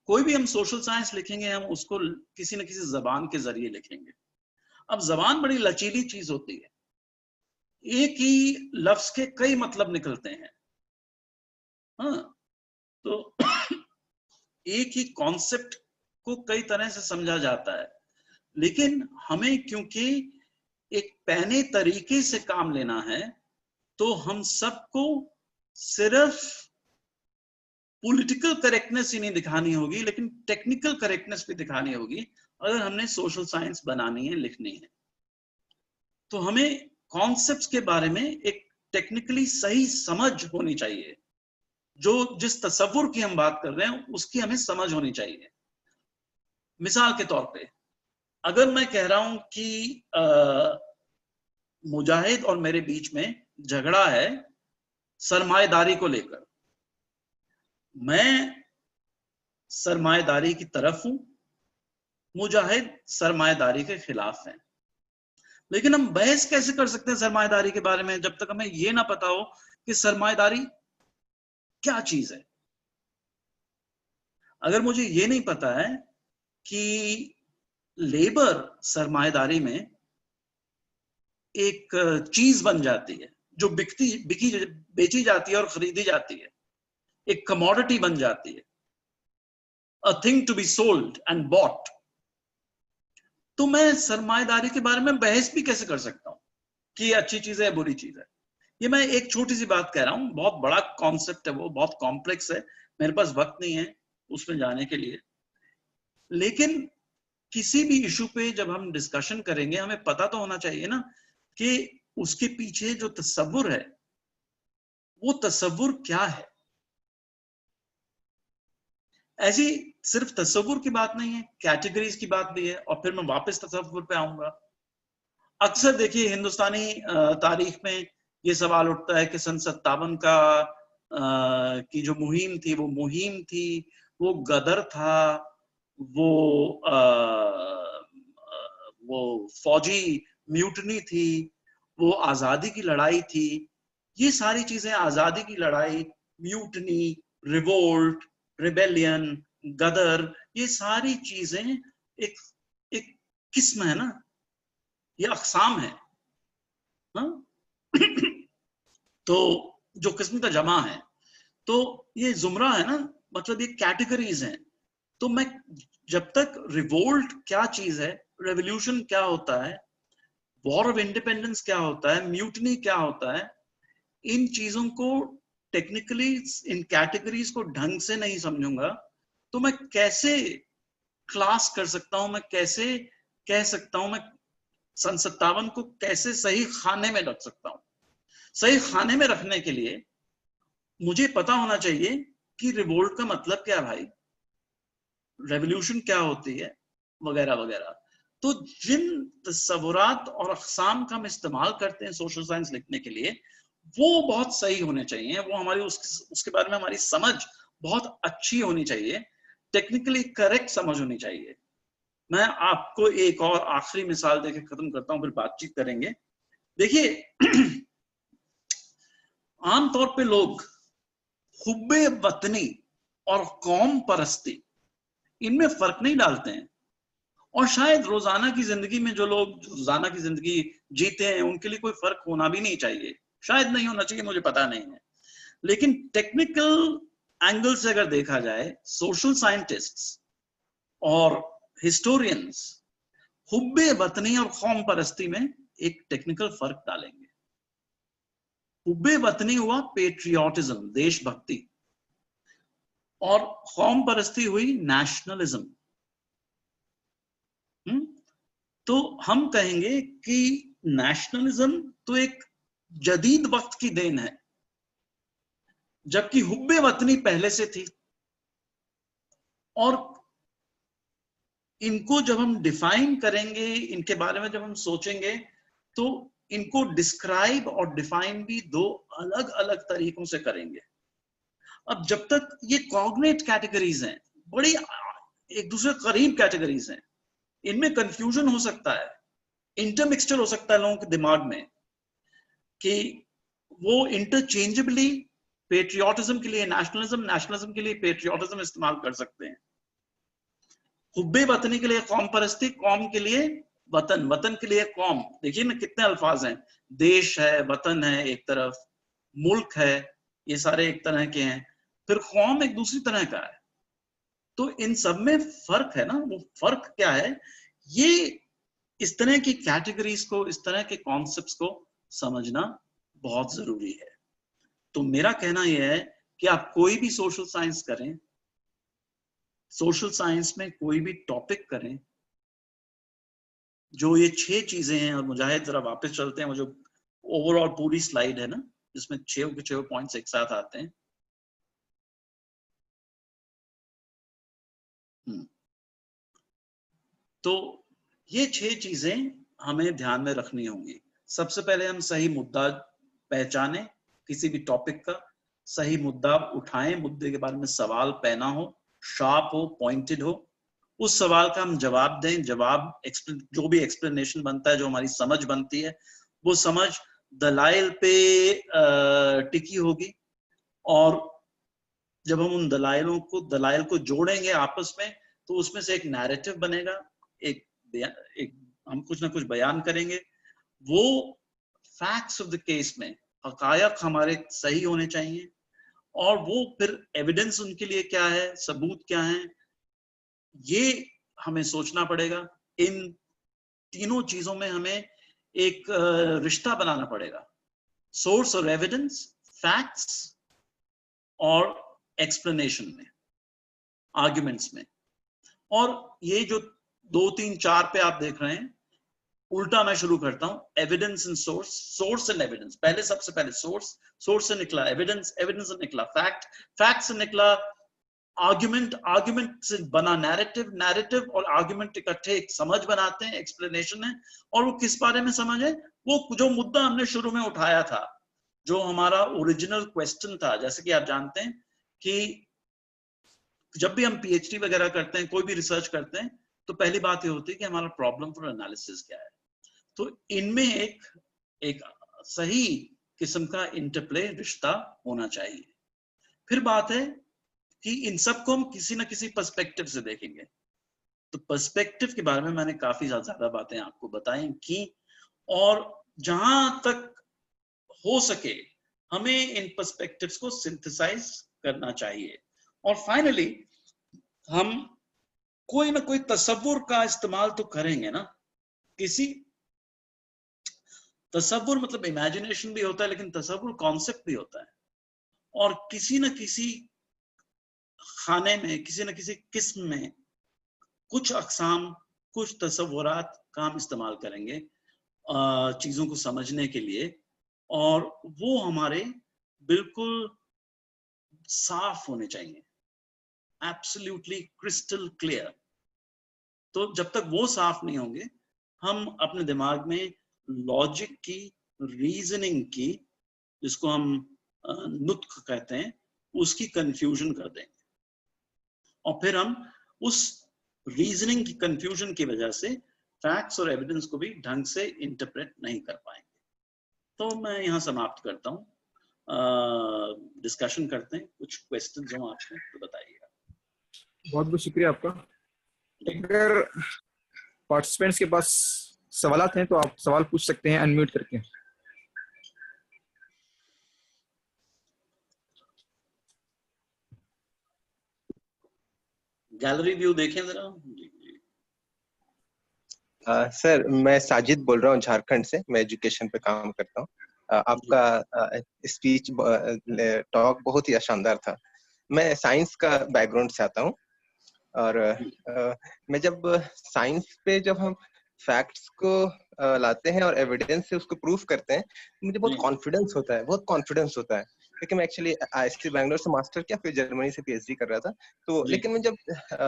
Speaker 2: कोई भी हम सोशल साइंस लिखेंगे, हम उसको किसी न किसी जबान के जरिए लिखेंगे। अब जबान बड़ी लचीली चीज होती है, एक ही लफ्ज के कई मतलब निकलते हैं। हाँ, तो एक ही कॉन्सेप्ट को कई तरह से समझा जाता है, लेकिन हमें क्योंकि एक पैने तरीके से काम लेना है, तो हम सबको सिर्फ पॉलिटिकल करेक्टनेस ही नहीं दिखानी होगी, लेकिन टेक्निकल करेक्टनेस भी दिखानी होगी अगर हमने सोशल साइंस बनानी है, लिखनी है। तो हमें कॉन्सेप्ट्स के बारे में एक टेक्निकली सही समझ होनी चाहिए। जो जिस तसव्वुर की हम बात कर रहे हैं उसकी हमें समझ होनी चाहिए। मिसाल के तौर पे, अगर मैं कह रहा हूं कि मुजाहिद और मेरे बीच में झगड़ा है सरमाएदारी को लेकर, मैं सरमाएदारी की तरफ हूं, मुजाहिद सरमाएदारी के खिलाफ हैं। लेकिन हम बहस कैसे कर सकते हैं सरमाएदारी के बारे में जब तक हमें यह ना पता हो कि सरमाएदारी क्या चीज है। अगर मुझे ये नहीं पता है कि लेबर सरमाएदारी में एक चीज बन जाती है जो बेची जाती है और खरीदी जाती है, एक कमोडिटी बन जाती है, a thing to be sold and bought, तो मैं सरमाएदारी के बारे में बहस भी कैसे कर सकता हूं कि ये अच्छी चीज है बुरी चीज है? ये मैं एक छोटी सी बात कह रहा हूं, बहुत बड़ा कॉन्सेप्ट है, वो बहुत कॉम्प्लेक्स है, मेरे पास वक्त नहीं है उसमें जाने के लिए। लेकिन किसी भी इशू पे जब हम डिस्कशन करेंगे, हमें पता तो होना चाहिए ना कि उसके पीछे जो तसव्वुर है वो तसव्वुर क्या है। ऐसी सिर्फ तसव्वुर की बात नहीं है, कैटेगरीज की बात भी है, और फिर मैं वापस तसव्वुर पे आऊंगा। अक्सर देखिए हिंदुस्तानी तारीख में ये सवाल उठता है कि सन 57 का की जो मुहिम थी, वो मुहिम थी, वो गदर था, वो वो फौजी म्यूटनी थी, वो आजादी की लड़ाई थी। ये सारी चीजें, आजादी की लड़ाई, म्यूटनी, रिवोल्ट, रिबेलियन, गदर, ये सारी चीजें एक एक किस्म है ना, ये अकसाम है, हाँ? तो जो किस्म का जमा है, तो ये जुमरा है ना, मतलब ये कैटेगरीज हैं। तो मैं जब तक रिवोल्ट क्या चीज है, रेवोल्यूशन क्या होता है, वॉर ऑफ इंडिपेंडेंस क्या होता है, म्यूटनी क्या होता है, इन चीजों को टेक्निकली, इन कैटेगरीज को ढंग से नहीं समझूंगा, तो मैं कैसे क्लास कर सकता हूं, मैं कैसे कह सकता हूं, मैं सन 57 को कैसे सही खाने में रख सकता हूं? सही खाने में रखने के लिए मुझे पता होना चाहिए कि रिवोल्ट का मतलब क्या है भाई, रेवोल्यूशन क्या होती है, वगैरह वगैरह। तो जिन तस्वुरात और अक़साम का हम इस्तेमाल करते हैं सोशल साइंस लिखने के लिए, वो बहुत सही होने चाहिए, वो हमारी उसके बारे में हमारी समझ बहुत अच्छी होनी चाहिए, टेक्निकली करेक्ट समझ होनी चाहिए। मैं आपको एक और आखिरी मिसाल देके खत्म करता हूं, फिर बातचीत करेंगे। देखिए आमतौर पे लोग हुब्बे वतनी और कौम परस्ती, इनमें फर्क नहीं डालते हैं, और शायद रोजाना की जिंदगी में जो लोग रोजाना की जिंदगी जीते हैं उनके लिए कोई फर्क होना भी नहीं चाहिए, शायद नहीं होना चाहिए, मुझे पता नहीं है। लेकिन टेक्निकल एंगल से अगर देखा जाए, सोशल साइंटिस्ट्स और हिस्टोरियंस हुब्बे वतनी और कौम परस्ती में एक टेक्निकल फर्क डालेंगे। हुब्बे वतनी हुआ पेट्रियोटिज्म, देशभक्ति, और कौम परस्ती हुई नेशनलिज्म। तो हम कहेंगे कि नेशनलिज्म तो एक जदीद वक्त की देन है, जबकि हुब्बे वतनी पहले से थी। और इनको जब हम डिफाइन करेंगे, इनके बारे में जब हम सोचेंगे, तो इनको डिस्क्राइब और डिफाइन भी दो अलग अलग तरीकों से करेंगे। अब जब तक ये कॉग्निट कैटेगरीज हैं, बड़ी एक दूसरे करीब कैटेगरीज हैं, इनमें कंफ्यूजन हो सकता है, इंटरमिक्सचर हो सकता है लोगों के दिमाग में, कि वो इंटरचेंजेबली पेट्रियोटिज्म के लिए नेशनलिज्म, नेशनलिज्म के लिए पेट्रियोटिज्म इस्तेमाल कर सकते हैं। हुब्बे वतनी के लिए कौम परस्ती, कौम के लिए वतन, वतन के लिए कौम। देखिए ना कितने अल्फाज हैं, देश है, वतन है एक तरफ, मुल्क है, ये सारे एक तरह के हैं, फिर कौम एक दूसरी तरह का है। तो इन सब में फर्क है ना, वो फर्क क्या है, ये इस तरह की कैटेगरीज को, इस तरह के कॉन्सेप्ट्स को समझना बहुत जरूरी है। तो मेरा कहना यह है कि आप कोई भी सोशल साइंस करें, सोशल साइंस में कोई भी टॉपिक करें, जो ये 6 चीजें हैं, और मुजाहिद जरा वापस चलते हैं, वो जो ओवरऑल पूरी स्लाइड है ना, जिसमें 6 के 6 पॉइंट्स एक साथ आते हैं। तो ये 6 चीजें हमें ध्यान में रखनी होंगी। सबसे पहले हम सही मुद्दा पहचानें, किसी भी टॉपिक का सही मुद्दा उठाएं, मुद्दे के बारे में सवाल पैना हो, शार्प हो, पॉइंटेड हो, उस सवाल का हम जवाब दें। जवाब जो भी एक्सप्लेनेशन बनता है, जो हमारी समझ बनती है, वो समझ दलाइल पे टिकी होगी, और जब हम उन दलाइल को जोड़ेंगे आपस में, तो उसमें से एक नैरेटिव बनेगा, एक हम कुछ ना कुछ बयान करेंगे। वो फैक्ट्स ऑफ द केस में हकायक हमारे सही होने चाहिए, और वो फिर एविडेंस उनके लिए क्या है, सबूत क्या है, ये हमें सोचना पड़ेगा। इन तीनों चीजों में हमें एक रिश्ता बनाना पड़ेगा, सोर्स और एविडेंस, फैक्ट्स और एक्सप्लेनेशन में, आर्ग्यूमेंट्स में। और ये जो 2, 3, 4 पे आप देख रहे हैं, उल्टा मैं शुरू करता हूं, evidence and source, source and evidence. पहले सबसे पहले सोर्स, सोर्स से निकला एविडेंस, एविडेंस से निकला फैक्ट, फैक्ट से निकला आर्ग्यूमेंट, आर्ग्यूमेंट से बना नैरेटिव, नैरेटिव और आर्ग्यूमेंट इकट्ठे एक समझ बनाते हैं, एक्सप्लेनेशन है। और वो किस बारे में समझ है, वो जो मुद्दा हमने शुरू में उठाया था, जो हमारा ओरिजिनल क्वेश्चन था। जैसे कि आप जानते हैं कि जब भी हम पीएचडी वगैरह करते हैं, कोई भी रिसर्च करते हैं, तो पहली बात ये होती है कि हमारा प्रॉब्लम फॉर एनालिसिस क्या है। तो इनमें एक सही किस्म का इंटरप्ले, रिश्ता होना चाहिए। फिर बात है कि इन सबको हम किसी ना किसी पर्सपेक्टिव से देखेंगे। तो पर्सपेक्टिव के बारे में मैंने काफी ज्यादा बातें आपको बताई की, और जहां तक हो सके हमें इन पर्सपेक्टिव्स को सिंथेसाइज करना चाहिए। और फाइनली हम कोई ना कोई तसव्वुर का इस्तेमाल तो करेंगे ना। किसी तसव्वुर मतलब इमेजिनेशन भी होता है, लेकिन तसव्वुर कॉन्सेप्ट भी होता है। और किसी न किसी खाने में, किसी न किसी किस्म में कुछ अक़साम, कुछ तसव्वुरात का हम इस्तेमाल करेंगे चीजों को समझने के लिए, और वो हमारे बिल्कुल साफ होने चाहिए, एब्सोल्युटली क्रिस्टल क्लियर। तो जब तक वो साफ नहीं होंगे, हम अपने दिमाग में लॉजिक की, रीजनिंग की, जिसको हम नुत्क कहते हैं, उसकी कंफ्यूजन कर देंगे। और फिर हम उस रीजनिंग की कंफ्यूजन की वजह से फैक्ट्स और एविडेंस को भी ढंग से इंटरप्रेट नहीं कर पाएंगे। तो मैं यहाँ समाप्त करता हूँ। डिस्कशन करते हैं, कुछ क्वेश्चंस हो आपको तो बताइएगा।
Speaker 1: बहुत बहुत शुक्रिया आपका। अगर पार्टिसिपेंट्स के पास सवालात हैं तो आप सवाल पूछ सकते हैं अनम्यूट करके।
Speaker 2: गैलरी व्यू देखें जरा।
Speaker 4: सर, मैं साजिद बोल रहा हूँ झारखंड से। मैं एजुकेशन पे काम करता हूँ। आपका स्पीच टॉक बहुत ही शानदार था। मैं साइंस का बैकग्राउंड से आता हूँ, और मैं जब साइंस पे जब हम फैक्ट्स को लाते हैं और एविडेंस से उसको प्रूफ करते हैं, मुझे बहुत कॉन्फिडेंस होता है, बहुत कॉन्फिडेंस होता है। क्योंकि मैं एक्चुअली आईआईटी बैंगलोर से मास्टर किया, फिर जर्मनी से पीएचडी कर रहा था। तो लेकिन मैं जब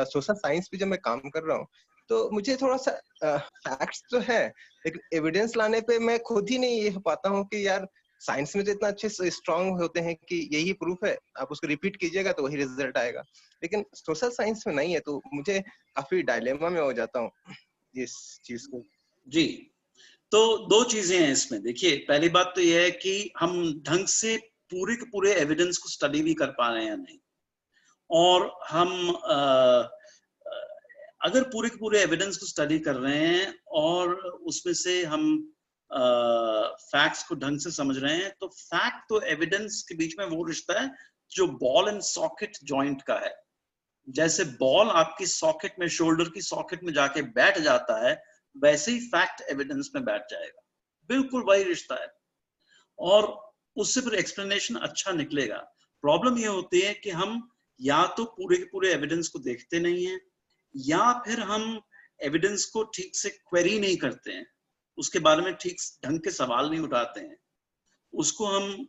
Speaker 4: सोशल साइंस पे जब मैं काम कर रहा हूँ, तो मुझे थोड़ा सा फैक्ट्स तो है, लेकिन एविडेंस लाने पे मैं खुद ही नहीं ये पाता हूँ कि यार साइंस में तो इतना अच्छे स्ट्रांग होते हैं कि यही प्रूफ है, आप उसको रिपीट कीजिएगा तो वही रिजल्ट आएगा। लेकिन सोशल साइंस में नहीं है, तो मुझे काफी डायलेमा में हो जाता हूँ इस चीज को।
Speaker 2: जी, तो दो चीजें हैं इसमें। देखिए, पहली बात तो यह है कि हम ढंग से पूरे के पूरे एविडेंस को स्टडी भी कर पा रहे हैं या नहीं। और हम अगर पूरे के पूरे एविडेंस को स्टडी कर रहे हैं और उसमें से हम फैक्ट्स को ढंग से समझ रहे हैं, तो फैक्ट तो एविडेंस के बीच में वो रिश्ता है जो बॉल एंड सॉकेट जॉइंट का है। जैसे बॉल आपकी सॉकेट में, शोल्डर की सॉकेट में जाके बैठ जाता है, वैसे ही फैक्ट एविडेंस में बैठ जाएगा। बिल्कुल वही रिश्ता है, और उससे फिर एक्सप्लेनेशन अच्छा निकलेगा। प्रॉब्लम ये होती है कि हम या तो पूरे के पूरे एविडेंस को देखते नहीं हैं, या फिर हम एविडेंस को ठीक से क्वेरी नहीं करते हैं, उसके बारे में ठीक ढंग के सवाल नहीं उठाते हैं, उसको हम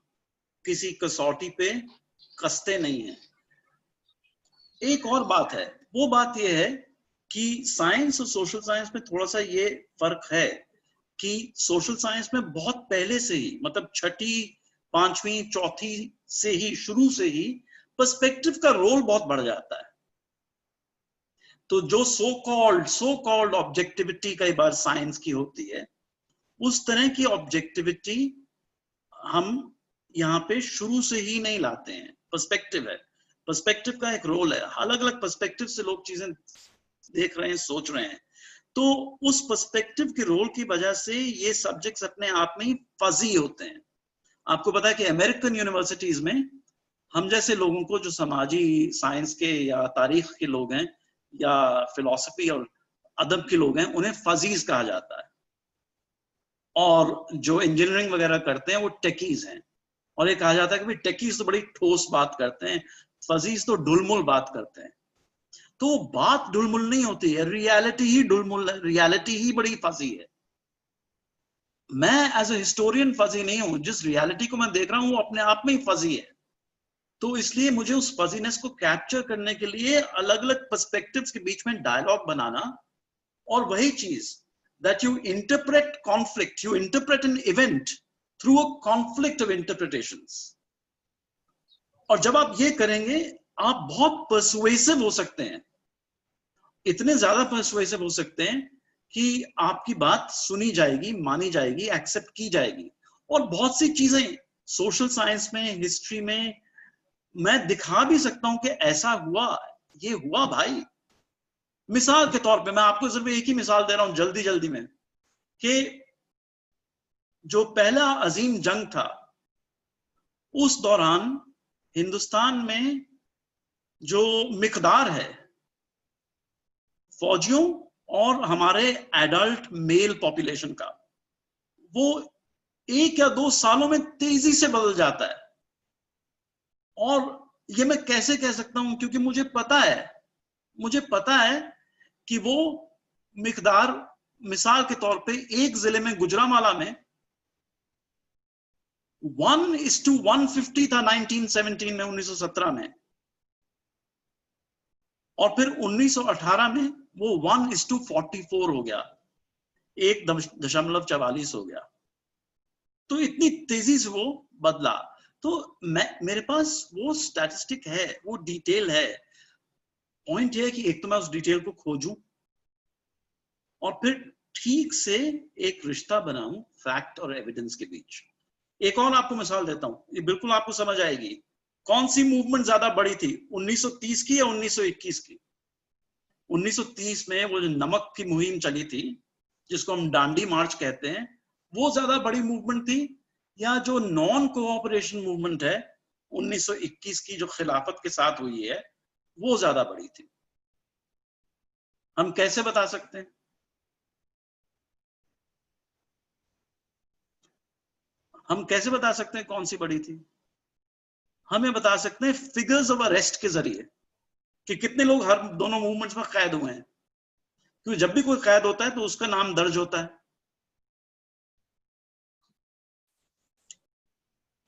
Speaker 2: किसी कसौटी पे कसते नहीं हैं। एक और बात है, वो बात ये है कि साइंस और सोशल साइंस में थोड़ा सा ये फर्क है कि सोशल साइंस में बहुत पहले से ही, मतलब छठी, पांचवी, चौथी से ही, शुरू से ही पर्सपेक्टिव का रोल बहुत बढ़ जाता है। तो जो सो कॉल्ड ऑब्जेक्टिविटी कई बार साइंस की होती है, उस तरह की ऑब्जेक्टिविटी हम यहाँ पे शुरू से ही नहीं लाते हैं। पर्सपेक्टिव है, पर्सपेक्टिव का एक रोल है। अलग अलग पर्सपेक्टिव से लोग चीजें देख रहे हैं, सोच रहे हैं। तो उस पर्सपेक्टिव के रोल की वजह से ये सब्जेक्ट्स अपने आप में ही फजी होते हैं। आपको पता है कि अमेरिकन यूनिवर्सिटीज में हम जैसे लोगों को जो समाजी साइंस के या तारीख के लोग हैं या फिलॉसफी और अदब के लोग हैं, उन्हें फजीज कहा जाता है, और जो इंजीनियरिंग वगैरह करते हैं वो टेकीज हैं। और ये कहा जाता है कि भाई टेकीज तो बड़ी ठोस बात करते हैं, फजीज तो ढुलमुल बात करते हैं। तो बात ढुलमुल नहीं होती है, रियलिटी ही ढुलमुल है, रियलिटी ही बड़ी फजी है। मैं एज ए हिस्टोरियन फजी नहीं हूं, जिस रियलिटी को मैं देख रहा हूं वो अपने आप में ही फजी है। तो इसलिए मुझे उस फजीनेस को कैप्चर करने के लिए अलग अलग पर्सपेक्टिव्स के बीच में डायलॉग बनाना, और वही चीज that you interpret conflict, you interpret an event through a conflict of interpretations. और जब आप ये करेंगे आप बहुत persuasive हो सकते हैं, इतने ज्यादा persuasive हो सकते हैं कि आपकी बात सुनी जाएगी, मानी जाएगी, एक्सेप्ट की जाएगी। और बहुत सी चीजें सोशल साइंस में, हिस्ट्री में मैं दिखा भी सकता हूं कि ऐसा हुआ, ये हुआ भाई। मिसाल के तौर पे मैं आपको सिर्फ एक ही मिसाल दे रहा हूं जल्दी जल्दी में, कि जो पहला अजीम जंग था उस दौरान हिंदुस्तान में जो मिकदार है फौजियों और हमारे एडल्ट मेल पॉपुलेशन का, वो 1 या 2 सालों में तेजी से बदल जाता है। और ये मैं कैसे कह सकता हूं, क्योंकि मुझे पता है कि वो मिकदार, मिसाल के तौर पे एक जिले में गुजरांवाला में 1:150 था 1917 में, 1917 में, और फिर 1918 में वो 1:44 हो गया, 1.44 हो गया। तो इतनी तेजी से वो बदला। तो मेरे पास वो स्टैटिस्टिक है, वो डिटेल है। पॉइंट ये है कि एक तो मैं उस डिटेल को खोजूं और फिर ठीक से एक रिश्ता बनाऊं फैक्ट और एविडेंस के बीच। एक और आपको मिसाल देता हूं, ये बिल्कुल आपको समझ आएगी। कौन सी मूवमेंट ज्यादा बड़ी थी, 1930 की या 1921 की? 1930 में वो जो नमक की मुहिम चली थी, जिसको हम डांडी मार्च कहते हैं, वो ज्यादा बड़ी मूवमेंट थी, या जो नॉन कोऑपरेशन मूवमेंट है 1921 की जो खिलाफत के साथ हुई है, वो ज्यादा बड़ी थी? हम कैसे बता सकते हैं? हम कैसे बता सकते हैं कौन सी बड़ी थी? हमें बता सकते हैं फिगर्स ऑफ अरेस्ट के जरिए, कि कितने लोग हर दोनों मूवमेंट्स में कैद हुए हैं। क्योंकि जब भी कोई कैद होता है तो उसका नाम दर्ज होता है,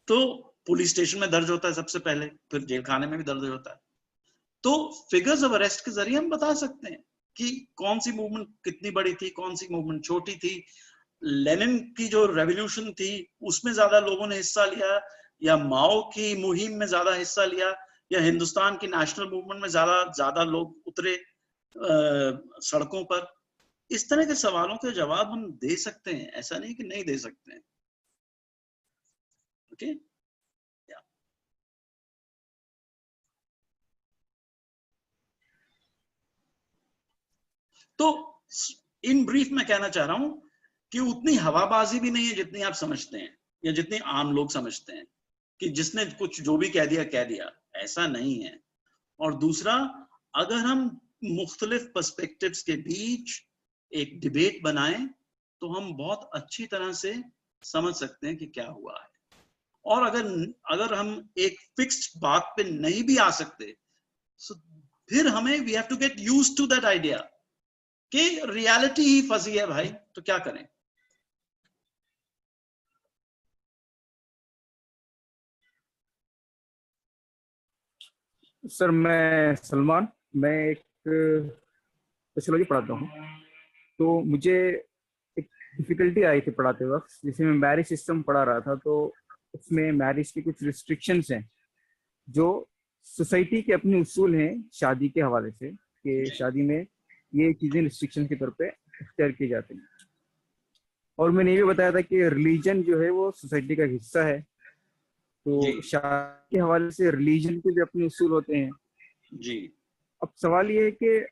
Speaker 2: तो पुलिस स्टेशन में दर्ज होता है सबसे पहले, फिर जेल खाने में भी दर्ज होता है। तो फिगर्स ऑफ अरेस्ट के जरिए हम बता सकते हैं कि कौन सी मूवमेंट कितनी बड़ी थी, कौन सी मूवमेंट छोटी थी। लेनिन की जो रेवोल्यूशन थी उसमें ज्यादा लोगों ने हिस्सा लिया, या माओ की मुहिम में ज्यादा हिस्सा लिया, या हिंदुस्तान की नेशनल मूवमेंट में ज्यादा लोग उतरे सड़कों पर। इस तरह के सवालों के जवाब हम दे सकते हैं, ऐसा नहीं कि नहीं दे सकते हैं। ओके, तो इन ब्रीफ में कहना चाह रहा हूं कि उतनी हवाबाजी भी नहीं है जितनी आप समझते हैं, या जितनी आम लोग समझते हैं कि जिसने कुछ जो भी कह दिया, ऐसा नहीं है। और दूसरा, अगर हम मुख्तलिफ पर्सपेक्टिव्स के बीच एक डिबेट बनाएं तो हम बहुत अच्छी तरह से समझ सकते हैं कि क्या हुआ है। और अगर हम एक फिक्स्ड बात पे नहीं भी आ सकते, so फिर हमें we have to get used to that idea कि रियलिटी ही फजी है भाई, तो क्या करें।
Speaker 1: सर मैं सलमान, मैं एक सोशियोलॉजी पढ़ाता हूँ। तो मुझे एक डिफिकल्टी आई थी पढ़ाते वक्त, जैसे मैं मैरिज सिस्टम पढ़ा रहा था, तो उसमें मैरिज की कुछ रिस्ट्रिक्शंस हैं जो सोसाइटी के अपने उसूल हैं शादी के हवाले से, कि शादी में ये चीजें रिस्ट्रिक्शन के तौर पे इख्तियार की जाती हैं। और मैंने ये भी बताया था कि रिलीजन जो है वो सोसाइटी का हिस्सा है, तो शादी के हवाले से रिलीजन के भी अपने उसूल होते हैं
Speaker 2: जी।
Speaker 1: अब सवाल ये है कि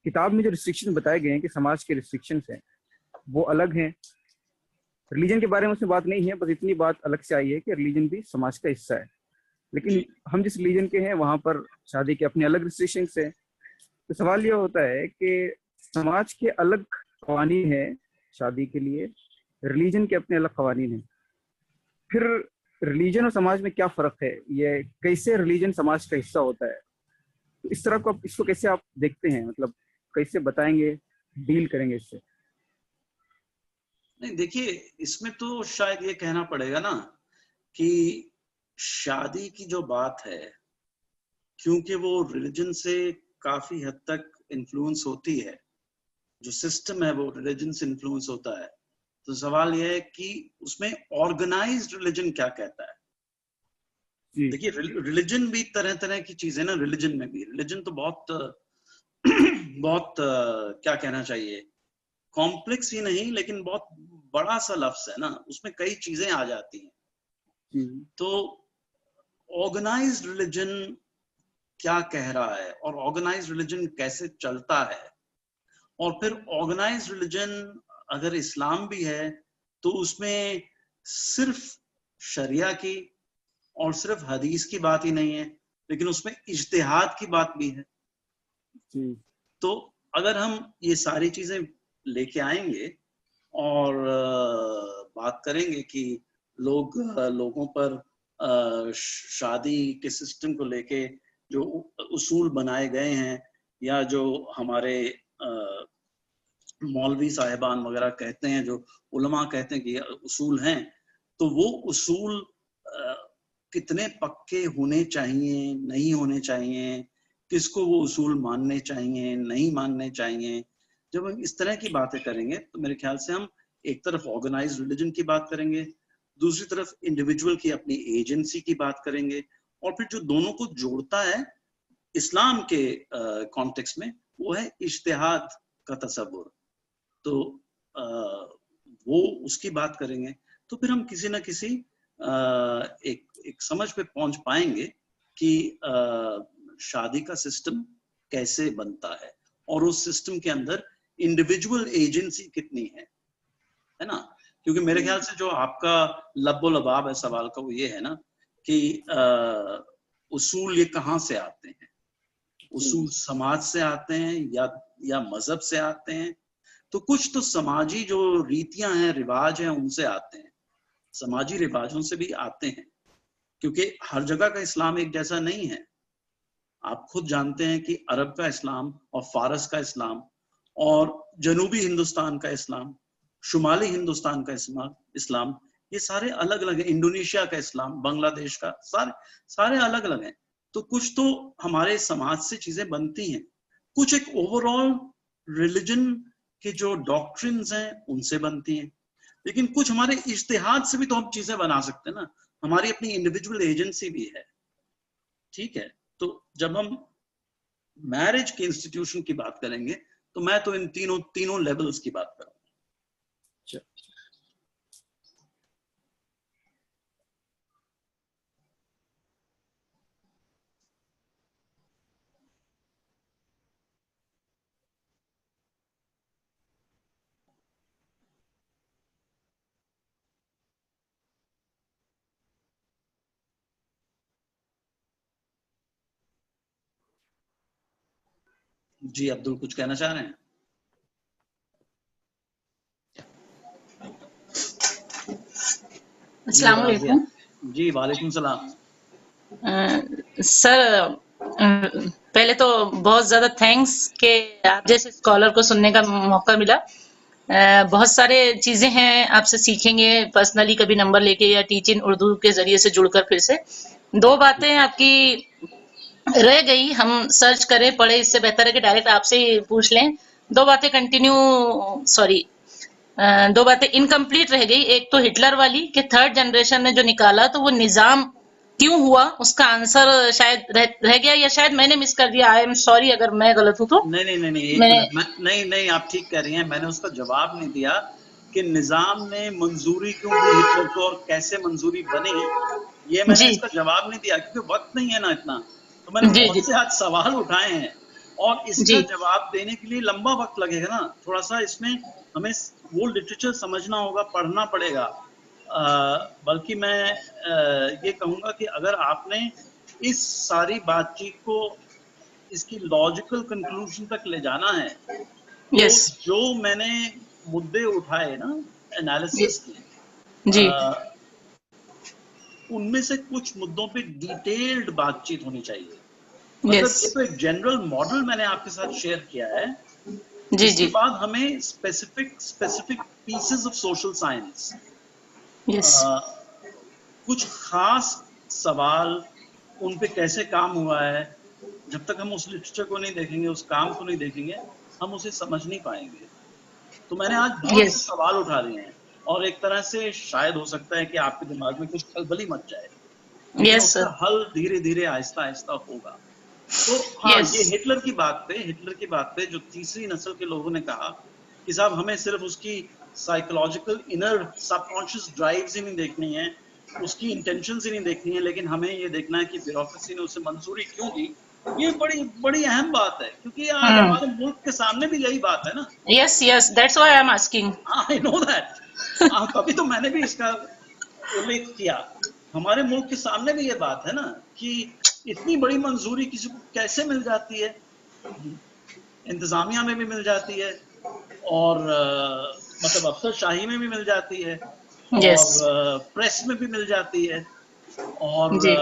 Speaker 1: किताब में जो रिस्ट्रिक्शन बताए गए हैं कि समाज के रिस्ट्रिक्शंस हैं वो अलग हैं, रिलीजन के बारे में उसमें बात नहीं है, बस इतनी बात अलग से आई है कि रिलीजन भी समाज का हिस्सा है। लेकिन हम जिस रिलीजन के हैं वहां पर शादी के अपने अलग रिस्ट्रिक्शंस है। तो सवाल ये होता है कि समाज के अलग कवानीन है शादी के लिए, रिलीजन के अपने अलग कवानीन है। फिर रिलीजन और समाज में क्या फर्क है, ये कैसे रिलीजन समाज का हिस्सा होता है, तो इस तरह को इसको कैसे आप देखते हैं, मतलब कैसे बताएंगे, डील करेंगे इससे?
Speaker 2: नहीं देखिए, इसमें तो शायद ये कहना पड़ेगा ना कि शादी की जो बात है, क्योंकि वो रिलीजन से काफी हद तक इन्फ्लुएंस होती है, जो सिस्टम है वो रिलीजन से इन्फ्लुएंस होता है, तो सवाल यह है कि उसमें ऑर्गेनाइज्ड रिलीजन क्या कहता है। देखिए, रिलीजन भी तरह तरह की चीजें ना, रिलीजन में भी, रिलीजन तो बहुत बहुत क्या कहना चाहिए, कॉम्प्लेक्स ही नहीं लेकिन बहुत बड़ा सा लफ्ज है ना, उसमें कई चीजें आ जाती हैं। तो ऑर्गेनाइज्ड रिलीजन क्या कह रहा है और ऑर्गेनाइज्ड रिलीजन कैसे चलता है, और फिर ऑर्गेनाइज्ड रिलीजन अगर इस्लाम भी है तो उसमें सिर्फ शरिया की और सिर्फ हदीस की बात ही नहीं है, लेकिन उसमें इज्तिहाद की बात भी है। तो अगर हम ये सारी चीजें लेके आएंगे और बात करेंगे कि लोगों पर शादी के सिस्टम को लेके जो उसूल बनाए गए हैं, या जो हमारे मौलवी साहिबान वगैरह कहते हैं, जो उलमा कहते हैं कि उसूल हैं, तो वो उसूल कितने पक्के होने चाहिए, नहीं होने चाहिए, किसको वो उसूल मानने चाहिए, नहीं मानने चाहिए। जब हम इस तरह की बातें करेंगे तो मेरे ख्याल से हम एक तरफ ऑर्गेनाइज्ड रिलीजन की बात करेंगे, दूसरी तरफ इंडिविजुअल की अपनी एजेंसी की बात करेंगे, और फिर जो दोनों को जोड़ता है इस्लाम के कॉन्टेक्स्ट में, वो है इज्तिहाद का तसव्वुर। तो वो उसकी बात करेंगे, तो फिर हम किसी ना किसी एक समझ पे पहुंच पाएंगे कि शादी का सिस्टम कैसे बनता है और उस सिस्टम के अंदर इंडिविजुअल एजेंसी कितनी है ना। क्योंकि मेरे ख्याल से जो आपका लब्बो लबाब है सवाल का, वो ये है ना कि उसूल ये कहाँ से आते हैं, उसूल समाज से आते हैं या मजहब से आते हैं। तो कुछ तो समाजी जो रीतियां हैं, रिवाज हैं, उनसे आते हैं, समाजी रिवाजों से भी आते हैं, क्योंकि हर जगह का इस्लाम एक जैसा नहीं है। आप खुद जानते हैं कि अरब का इस्लाम और फारस का इस्लाम और जनूबी हिंदुस्तान का इस्लाम, शुमाली हिंदुस्तान का इस्लाम, ये सारे अलग अलग हैं। इंडोनेशिया का इस्लाम, बांग्लादेश का, सारे अलग अलग हैं। तो कुछ तो हमारे समाज से चीजें बनती हैं, कुछ एक ओवरऑल रिलीजन के जो डॉक्ट्रिन्स हैं उनसे बनती हैं, लेकिन कुछ हमारे इज्तिहाद से भी तो हम चीजें बना सकते हैं ना। हमारी अपनी इंडिविजुअल एजेंसी भी है, ठीक है। तो जब हम मैरिज के इंस्टीट्यूशन की बात करेंगे तो मैं तो इन तीनों लेवल्स की बात करूंगा। जी अब्दुल, कुछ कहना चाह रहे हैं?
Speaker 5: अस्सलाम वालेकुम।
Speaker 2: जी वालेकुम सलाम।
Speaker 5: सर पहले तो बहुत ज्यादा थैंक्स कि आप जैसे स्कॉलर को सुनने का मौका मिला। बहुत सारे चीजें हैं आपसे सीखेंगे, पर्सनली कभी नंबर लेके या टीचिंग उर्दू के जरिए से जुड़कर। फिर से दो बातें आपकी रह गई, हम सर्च करें पढ़े, इससे बेहतर है कि डायरेक्ट आपसे ही पूछ लें। दो बातें दो बातें इनकम्प्लीट रह गई। एक तो हिटलर वाली कि थर्ड जनरेशन ने जो निकाला तो वो निजाम क्यों हुआ, उसका आंसर शायद रह गया, या शायद मैंने मिस कर दिया। आई एम सॉरी अगर मैं गलत हूं तो।
Speaker 2: नहीं, आप ठीक कह रही हैं। मैंने उसका जवाब नहीं दिया कि निजाम ने मंजूरी क्यों दी हिटलर को और कैसे मंजूरी बनी, ये मैंने इसका जवाब नहीं दिया क्योंकि वक्त नहीं है ना इतना। तो मैंने बहुत से आज सवाल उठाए हैं और इसका
Speaker 5: जी।
Speaker 2: जवाब देने के लिए लंबा वक्त लगेगा ना, थोड़ा सा इसमें हमें वो लिटरेचर समझना होगा, पढ़ना पड़ेगा। बल्कि मैं ये कहूँगा कि अगर आपने इस सारी बातचीत को इसकी लॉजिकल कंक्लूजन तक ले जाना है, तो
Speaker 5: यस।
Speaker 2: जो मैंने मुद्दे उठाए ना एनालिसिस के,
Speaker 5: जी।
Speaker 2: उनमें से कुछ मुद्दों पे डिटेल्ड बातचीत होनी चाहिए। मतलब
Speaker 5: यस।
Speaker 2: ये तो एक जनरल मॉडल मैंने आपके साथ शेयर किया है,
Speaker 5: जी
Speaker 2: इसके
Speaker 5: जी।
Speaker 2: बाद हमें specific pieces of social science,
Speaker 5: yes.
Speaker 2: कुछ खास सवाल, उन पे कैसे काम हुआ है, जब तक हम उस लिटरेचर को नहीं देखेंगे, उस काम को नहीं देखेंगे, हम उसे समझ नहीं पाएंगे। तो मैंने आज बहुत से
Speaker 5: यस।
Speaker 2: सवाल उठा लिए हैं, और एक तरह से शायद हो सकता है कि आपके दिमाग में कुछ खलबली मच जाए, लेकिन
Speaker 5: यस
Speaker 2: उसका
Speaker 5: सर।
Speaker 2: हल धीरे धीरे आहिस्ता आहिस्ता होगा। तो हाँ,
Speaker 5: यस।
Speaker 2: ये हिटलर की बात पे जो तीसरी नस्ल के लोगों ने कहा कि साहब हमें सिर्फ उसकी साइकोलॉजिकल इनर सबकॉन्शियस ड्राइव्स ही नहीं देखनी है, उसकी इंटेंशंस ही नहीं देखनी है, लेकिन हमें ये देखना है कि ब्यूरोक्रेसी ने उसे मंजूरी क्यों दी। ये बड़ी बड़ी अहम बात है, क्योंकि आज
Speaker 5: हम्म।
Speaker 2: हमारे मुल्क के सामने भी यही बात है ना।
Speaker 5: Yes yes, that's why I am asking.
Speaker 2: I know that. तभी तो मैंने भी इसका उल्लेख किया। हमारे मुल्क के सामने भी ये बात है ना कि इतनी बड़ी मंजूरी किसी को कैसे मिल जाती है, इंतजामिया में भी मिल जाती है, और मतलब अफसरशाही में भी मिल जाती है,
Speaker 5: यस।
Speaker 2: और प्रेस में भी मिल जाती है, और
Speaker 5: जी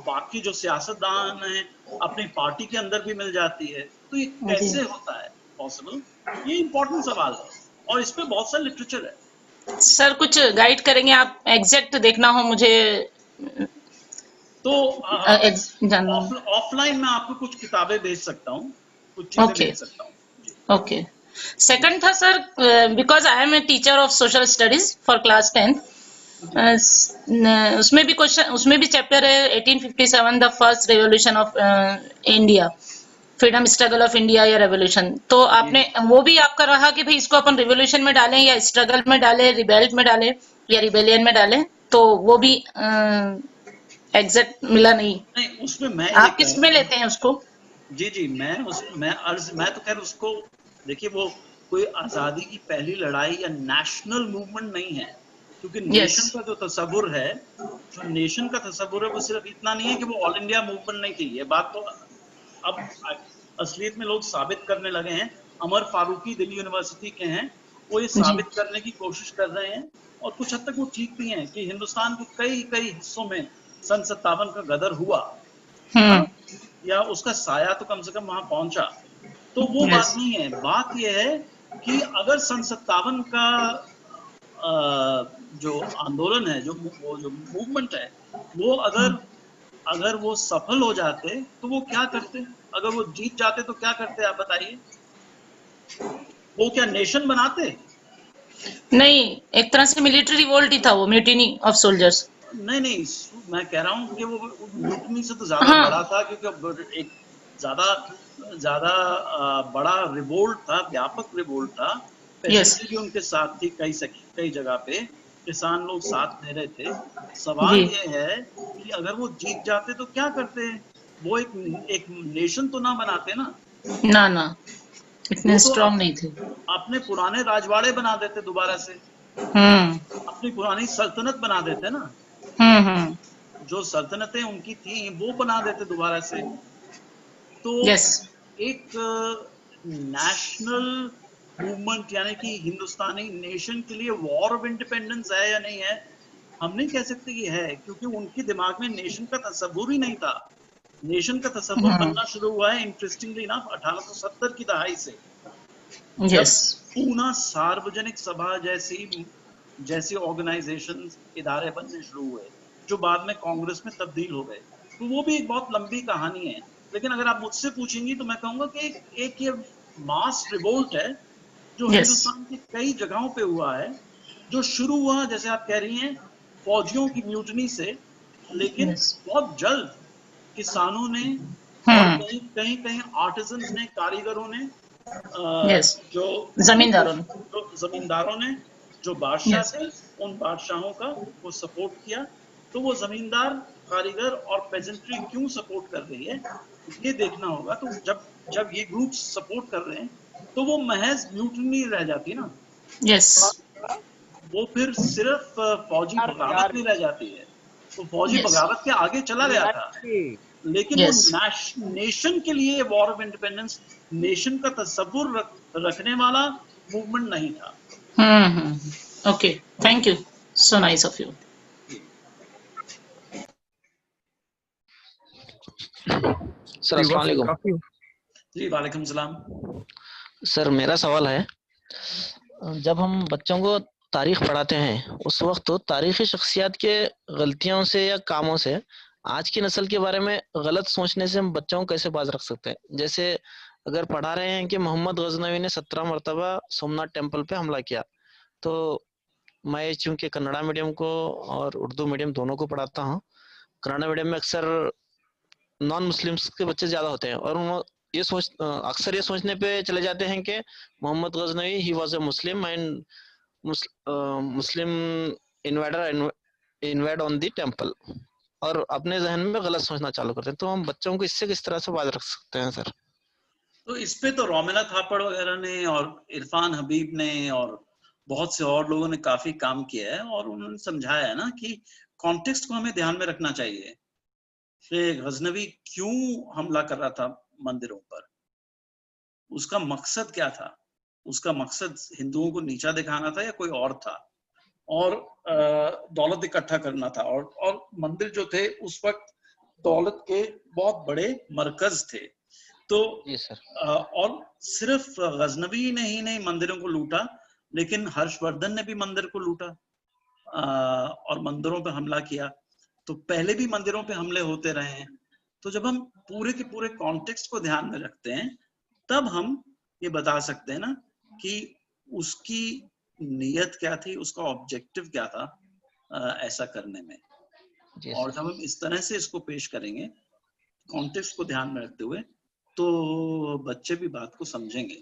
Speaker 2: बाकी जो सियासतदान हैं अपनी पार्टी के अंदर भी मिल जाती है। तो ये
Speaker 5: जी।
Speaker 2: कैसे होता है पॉसिबल? ये इंपॉर्टेंट सवाल है, और इस पे बहुत सा लिटरेचर है।
Speaker 5: सर कुछ गाइड करेंगे आप, एग्जैक्ट देखना हो मुझे,
Speaker 2: तो
Speaker 5: जानना हो।
Speaker 2: ऑफलाइन मैं आपको कुछ किताबें भेज सकता हूँ, कुछ चीजें
Speaker 5: ओके
Speaker 2: भेज सकता हूँ जी।
Speaker 5: ओके। सेकंड था sir, because I am a teacher of social studies for class 10th।
Speaker 2: जी
Speaker 5: उसमें भी क्वेश्चन, उसमें भी चैप्टर है 1857 the first revolution of India, freedom struggle of India या रेवोल्यूशन। तो
Speaker 2: जी
Speaker 5: आपने वो भी आपका रहा कि भाई इसको अपन रिवोल्यूशन में डालें या स्ट्रगल में डालें, रिबेल्ट में डालें या रिबेलियन में डालें, तो वो भी एग्जैक्ट मिला नहीं।
Speaker 2: नहीं, उसमें मैं ये
Speaker 5: आप
Speaker 2: कह
Speaker 5: किस में लेते हैं उसको?
Speaker 2: जी जी, मैं तो खैर उसको, देखिए वो कोई आजादी की पहली लड़ाई या नेशनल मूवमेंट नहीं है, क्योंकि
Speaker 5: यस।
Speaker 2: नेशन का जो तस्वुर है, जो नेशन का तस्वुर है, वो सिर्फ इतना नहीं है कि वो ऑल इंडिया मूवमेंट नहीं थी। ये बात तो अब असलियत में लोग साबित करने लगे हैं। अमर फारूकी दिल्ली यूनिवर्सिटी के हैं, वो ये
Speaker 5: जी।
Speaker 2: साबित करने की कोशिश कर रहे हैं, और कुछ हद तक वो ठीक भी हैं कि हिंदुस्तान के कई कई हिस्सों में सन 57 का गदर हुआ, हाँ, या उसका साया तो कम से कम वहां पहुंचा। तो वो बात
Speaker 5: यस।
Speaker 2: नहीं है, बात यह है कि अगर सन 57 का जो आंदोलन है, वो जो मूवमेंट है, वो अगर अगर वो सफल हो जाते तो वो क्या करते, अगर वो जीत जाते तो क्या करते, आप बताइए। वो क्या नेशन बनाते?
Speaker 5: नहीं, एक तरह से मिलिट्री रिवोल्ट ही था वो, म्यूटिनी ऑफ सोल्जर्स।
Speaker 2: नहीं नहीं, मैं कह रहा हूँ कि वो म्यूटनी से तो ज्यादा
Speaker 5: हाँ।
Speaker 2: बड़ा था, क्योंकि एक ज्यादा ज्यादा बड़ा रिवोल्ट था, व्यापक रिवोल्ट था।
Speaker 5: यस।
Speaker 2: पेजेंट्री भी उनके साथ थी, कई जगह पे किसान लोग साथ दे रहे थे। सवाल
Speaker 5: जी।
Speaker 2: ये है कि अगर वो जीत जाते तो क्या करते? वो एक नेशन तो ना बनाते ना,
Speaker 5: ना ना,
Speaker 2: वो
Speaker 5: इतने
Speaker 2: तो
Speaker 5: स्ट्रांग नहीं थे।
Speaker 2: अपने पुराने राजवाड़े बना देते दोबारा से,
Speaker 5: हम्म
Speaker 2: अपनी पुरानी सल्तनत बना देते ना,
Speaker 5: हम्म।
Speaker 2: जो सल्तनतें उनकी थी वो बना देते दोबारा से। तो
Speaker 5: यस।
Speaker 2: एक नेशनल मूवमेंट, यानी कि हिंदुस्तानी नेशन के लिए वॉर ऑफ इंडिपेंडेंस है या नहीं है, हम नहीं कह सकते कि है, क्योंकि उनके दिमाग में नेशन का तस्वुर ही नहीं था। नेशन का तस्वुर बनना शुरू हुआ है इंटरेस्टिंगली ना 1870 की दहाई से, जब
Speaker 5: यस।
Speaker 2: पूना सार्वजनिक सभा जैसी जैसी ऑर्गेनाइजेशन, इदारे बनने शुरू हुए, जो बाद में कांग्रेस में तब्दील हो गए। तो वो भी एक बहुत लंबी कहानी है, लेकिन अगर आप मुझसे पूछेंगी तो मैं कहूंगा कि एक ये मास रिवोल्ट है जो
Speaker 5: यस।
Speaker 2: हिंदुस्तान की कई जगहों पे हुआ है, जो शुरू हुआ जैसे आप कह रही हैं फौजियों की म्यूटनी से, लेकिन
Speaker 5: यस।
Speaker 2: बहुत जल्द किसानों ने, और
Speaker 5: हम्म।
Speaker 2: कहीं कहीं कहीं आर्टिजन्स ने, कारीगरों ने,
Speaker 5: यस।
Speaker 2: जो
Speaker 5: जमींदारों ने।
Speaker 2: जो जमींदारों ने, जो बादशाह
Speaker 5: यस।
Speaker 2: थे, उन बादशाहों का वो सपोर्ट किया। तो वो जमींदार, कारीगर और पेजेंट्री क्यों सपोर्ट कर रही है? ये देखना होगा। तो जब जब ये ग्रुप सपोर्ट कर रहे हैं तो वो महज म्यूटनी रह जाती ना,
Speaker 5: यस,
Speaker 2: वो फिर सिर्फ फौजी बगावत नहीं रह जाती है। तो फौजी
Speaker 5: यस,
Speaker 2: बगावत के आगे चला गया था, लेकिन वो
Speaker 5: यस।
Speaker 2: नेशन के लिए वॉर ऑफ इंडिपेंडेंस, नेशन का तस्वुर रखने वाला मूवमेंट नहीं था।
Speaker 5: Okay, thank you, so nice of you.
Speaker 6: Sir अस्सलाम वालेकुम।
Speaker 1: काफी
Speaker 2: जी वालेकुम सलाम।
Speaker 6: सर मेरा सवाल है, जब हम बच्चों को तारीख पढ़ाते हैं उस वक्त तो तारीखी शख्सियत के गलतियों से या कामों से आज की नस्ल के बारे में गलत सोचने से हम बच्चों को कैसे बाज रख सकते हैं? जैसे अगर पढ़ा रहे हैं कि मोहम्मद गजनवी ने 17 मरतबा सोमनाथ टेम्पल पे हमला किया, तो मैं चूंकि कन्नड़ा मीडियम को और उर्दू मीडियम दोनों को पढ़ाता हूँ, कन्नड़ा मीडियम में अक्सर नॉन मुस्लिम्स के बच्चे ज्यादा होते हैं और ये अक्सर ये सोचने पे चले जाते हैं कि Mohammad Ghaznavi he was a Muslim and Muslim invade on the temple, और अपने जहन में गलत सोचना चालू करते हैं। तो हम बच्चों को इससे किस तरह से बाज रख सकते हैं सर?
Speaker 2: तो इस पे तो रोमिला थापड़ वगैरह ने और इरफान हबीब ने और बहुत से और लोगों ने काफी काम किया है, और उन्होंने समझाया है ना कि कॉन्टेक्स्ट को हमें ध्यान में रखना चाहिए कि गजनवी क्यों हमला कर रहा था मंदिरों पर, उसका मकसद क्या था। उसका मकसद हिंदुओं को नीचा दिखाना था या कोई और था, और दौलत इकट्ठा करना था। और मंदिर जो थे उस वक्त दौलत के बहुत बड़े मरकज थे। तो
Speaker 6: जी सर।
Speaker 2: और सिर्फ गजनवी ने ही नहीं मंदिरों को लूटा, लेकिन हर्षवर्धन ने भी मंदिर को लूटा और मंदिरों पे हमला किया। तो पहले भी मंदिरों पे हमले होते रहे हैं। तो जब हम पूरे के पूरे कॉन्टेक्स्ट को ध्यान में रखते हैं तब हम ये बता सकते हैं ना कि उसकी नीयत क्या थी, उसका ऑब्जेक्टिव क्या था ऐसा करने में। और जब हम इस तरह से इसको पेश करेंगे कॉन्टेक्स्ट को ध्यान में रखते हुए, तो बच्चे भी बात को समझेंगे।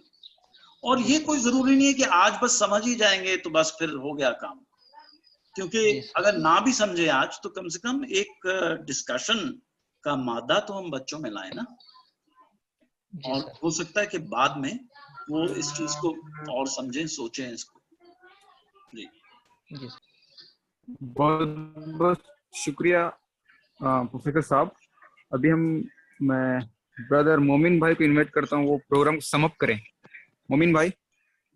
Speaker 2: और ये कोई जरूरी नहीं है कि आज बस समझ ही जाएंगे तो बस फिर हो गया काम, क्योंकि अगर ना भी समझे आज तो कम से कम एक डिस्कशन का मादा तो हम बच्चों में लाए ना, और हो सकता है कि बाद में वो इस चीज को और समझें, सोचें इसको। जी
Speaker 6: जी
Speaker 1: बहुत बहुत शुक्रिया प्रोफेसर साहब। अभी मैं ब्रदर मोमिन भाई को इनवाइट करता हूँ, वो प्रोग्राम को समअप करें। मोमिन भाई।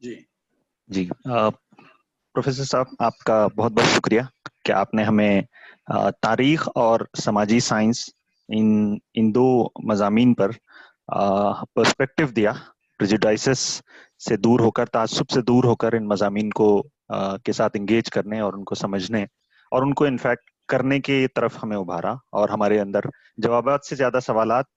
Speaker 7: जी प्रोफेसर साहब, आपका बहुत बहुत शुक्रिया कि आपने हमें तारीख और समाजी साइंस इन दो मज़ामीन पर पर्सपेक्टिव दिया। प्रेजुडाइसेस से दूर होकर, ताज्जुब से दूर होकर इन मज़ामीन को के साथ इंगेज करने और उनको समझने और उनको इनफैक्ट करने की तरफ हमें उभारा, और हमारे अंदर जवाबात से ज्यादा सवालात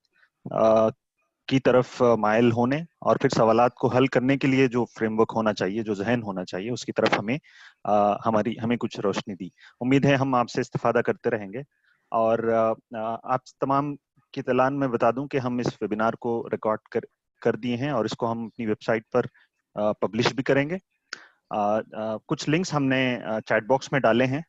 Speaker 7: की तरफ माइल होने और फिर सवालात को हल करने के लिए जो फ्रेमवर्क होना चाहिए, जो जहन होना चाहिए, उसकी तरफ हमें कुछ रोशनी दी। उम्मीद है हम आपसे इस्तिफादा करते रहेंगे। और आप तमाम की इत्तलान में बता दूं कि हम इस वेबिनार को रिकॉर्ड कर दिए हैं और इसको हम अपनी वेबसाइट पर पब्लिश भी करेंगे। कुछ लिंक्स हमने चैट बॉक्स में डाले हैं,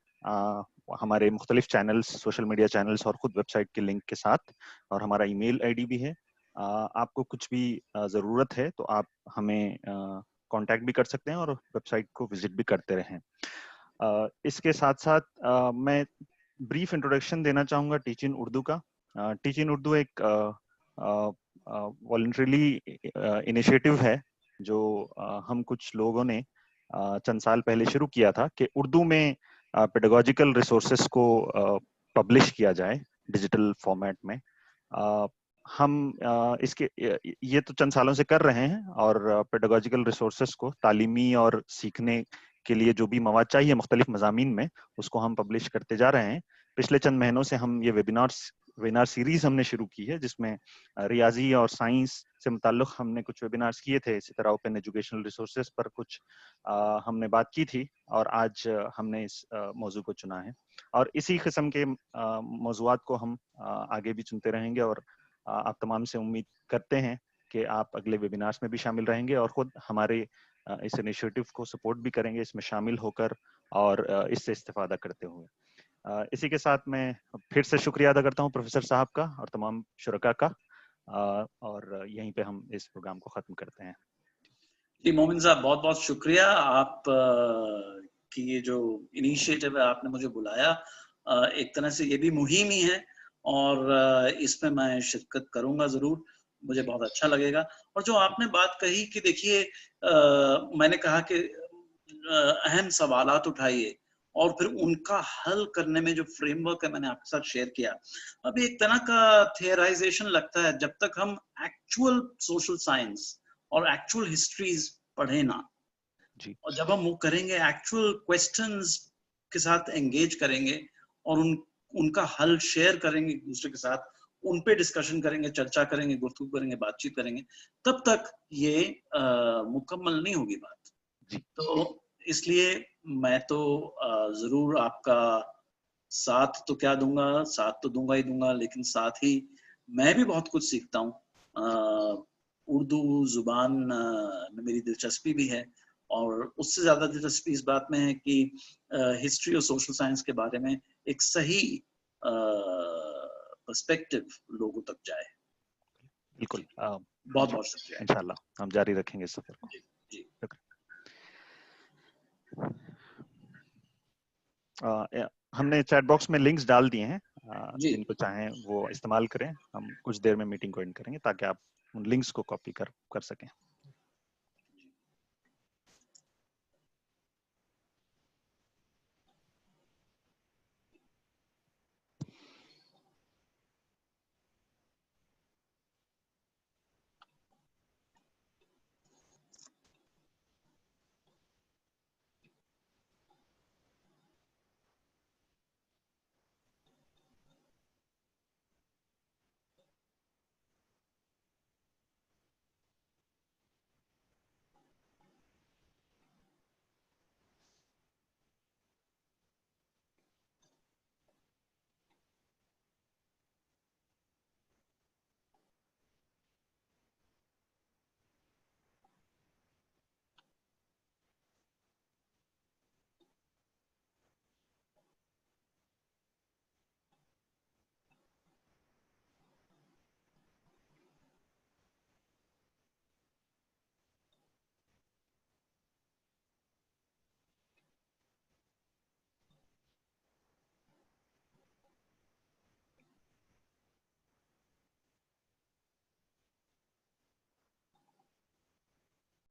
Speaker 7: हमारे मुख्तलिफ चैनल्स, सोशल मीडिया चैनल्स और खुद वेबसाइट के लिंक के साथ, और हमारा ईमेल आईडी भी है। आपको कुछ भी ज़रूरत है तो आप हमें कांटेक्ट भी कर सकते हैं और वेबसाइट को विजिट भी करते रहें। इसके साथ साथ मैं ब्रीफ इंट्रोडक्शन देना चाहूँगा टीचिंग उर्दू का। टीचिंग उर्दू एक वॉलंटरीली इनिशिएटिव है जो हम कुछ लोगों ने चंद साल पहले शुरू किया था कि उर्दू में पेडागोजिकल रिसोर्सेस को पब्लिश किया जाए डिजिटल फॉर्मेट में। हम इसके ये तो चंद सालों से कर रहे हैं, और पेडागोजिकल रिसोर्सेस को, तालीमी और सीखने के लिए जो भी मवाद चाहिए मुख्तलिफ मज़ामीन में, उसको हम पब्लिश करते जा रहे हैं। पिछले चंद महीनों से हम ये वेबिनार सीरीज हमने शुरू की है, जिसमें रियाजी और साइंस से मुताल्लिक हमने कुछ वेबिनार्स किए थे। इसी तरह ओपन एजुकेशनल रिसोर्सेज पर कुछ हमने बात की थी, और आज हमने इस मौजू को चुना है। और इसी किस्म के मौजुआत को हम आगे भी चुनते रहेंगे, और आप तमाम से उम्मीद करते हैं कि आप अगले वेबिनार्स में भी शामिल रहेंगे और खुद हमारे इस इनिशिएटिव को सपोर्ट भी करेंगे, इसमें शामिल होकर और इससे इस्तेफादा करते हुए। इसी के साथ मैं फिर से शुक्रिया अदा करता हूँ प्रोफेसर साहब का और तमाम शुरका का। और यहीं पे हम इस प्रोग्राम को खत्म करते हैं।
Speaker 2: जी मोमिन साहब, बहुत बहुत शुक्रिया। आप की ये जो इनिशिएटिव है, आपने मुझे बुलाया, एक तरह से ये भी मुहिम ही है और इसमें मैं शिरकत करूंगा जरूर, मुझे बहुत अच्छा लगेगा। और जो आपने बात कही कि देखिए, मैंने कहा कि अहम सवालात उठाइए और फिर उनका हल करने में जो फ्रेमवर्क है मैंने आपके साथ शेयर किया। अभी एक तरह का थियराइजेशन लगता है, जब तक हम एक्चुअल सोशल साइंस और एक्चुअल हिस्ट्रीज पढ़े ना,
Speaker 7: जी।
Speaker 2: और जब हम वो करेंगे, एक्चुअल क्वेश्चंस के साथ एंगेज करेंगे और उनका हल शेयर करेंगे एक दूसरे के साथ, उन पे डिस्कशन करेंगे, चर्चा करेंगे, गुफ्तगू करेंगे, बातचीत करेंगे, तब तक ये मुकम्मल नहीं होगी बात।
Speaker 7: जी।
Speaker 2: तो इसलिए मैं तो जरूर आपका साथ तो क्या दूंगा, साथ तो दूंगा ही दूंगा, लेकिन साथ ही मैं भी बहुत कुछ सीखता हूँ। उर्दू जुबान में मेरी दिलचस्पी भी है और उससे ज्यादा दिलचस्पी इस बात में है कि हिस्ट्री और सोशल साइंस के बारे में एक सही पर्सपेक्टिव लोगों तक जाए।
Speaker 7: बिल्कुल।
Speaker 2: बहुत बहुत शुक्रिया।
Speaker 7: इंशाल्लाह हम जारी रखेंगे इस सफर को।
Speaker 2: जी जी।
Speaker 7: हमने चैट बॉक्स में लिंक्स डाल दिए हैं,
Speaker 2: जी।
Speaker 7: जिनको चाहें वो इस्तेमाल करें। हम कुछ देर में मीटिंग को एंड करेंगे ताकि आप उन लिंक्स को कॉपी कर सकें।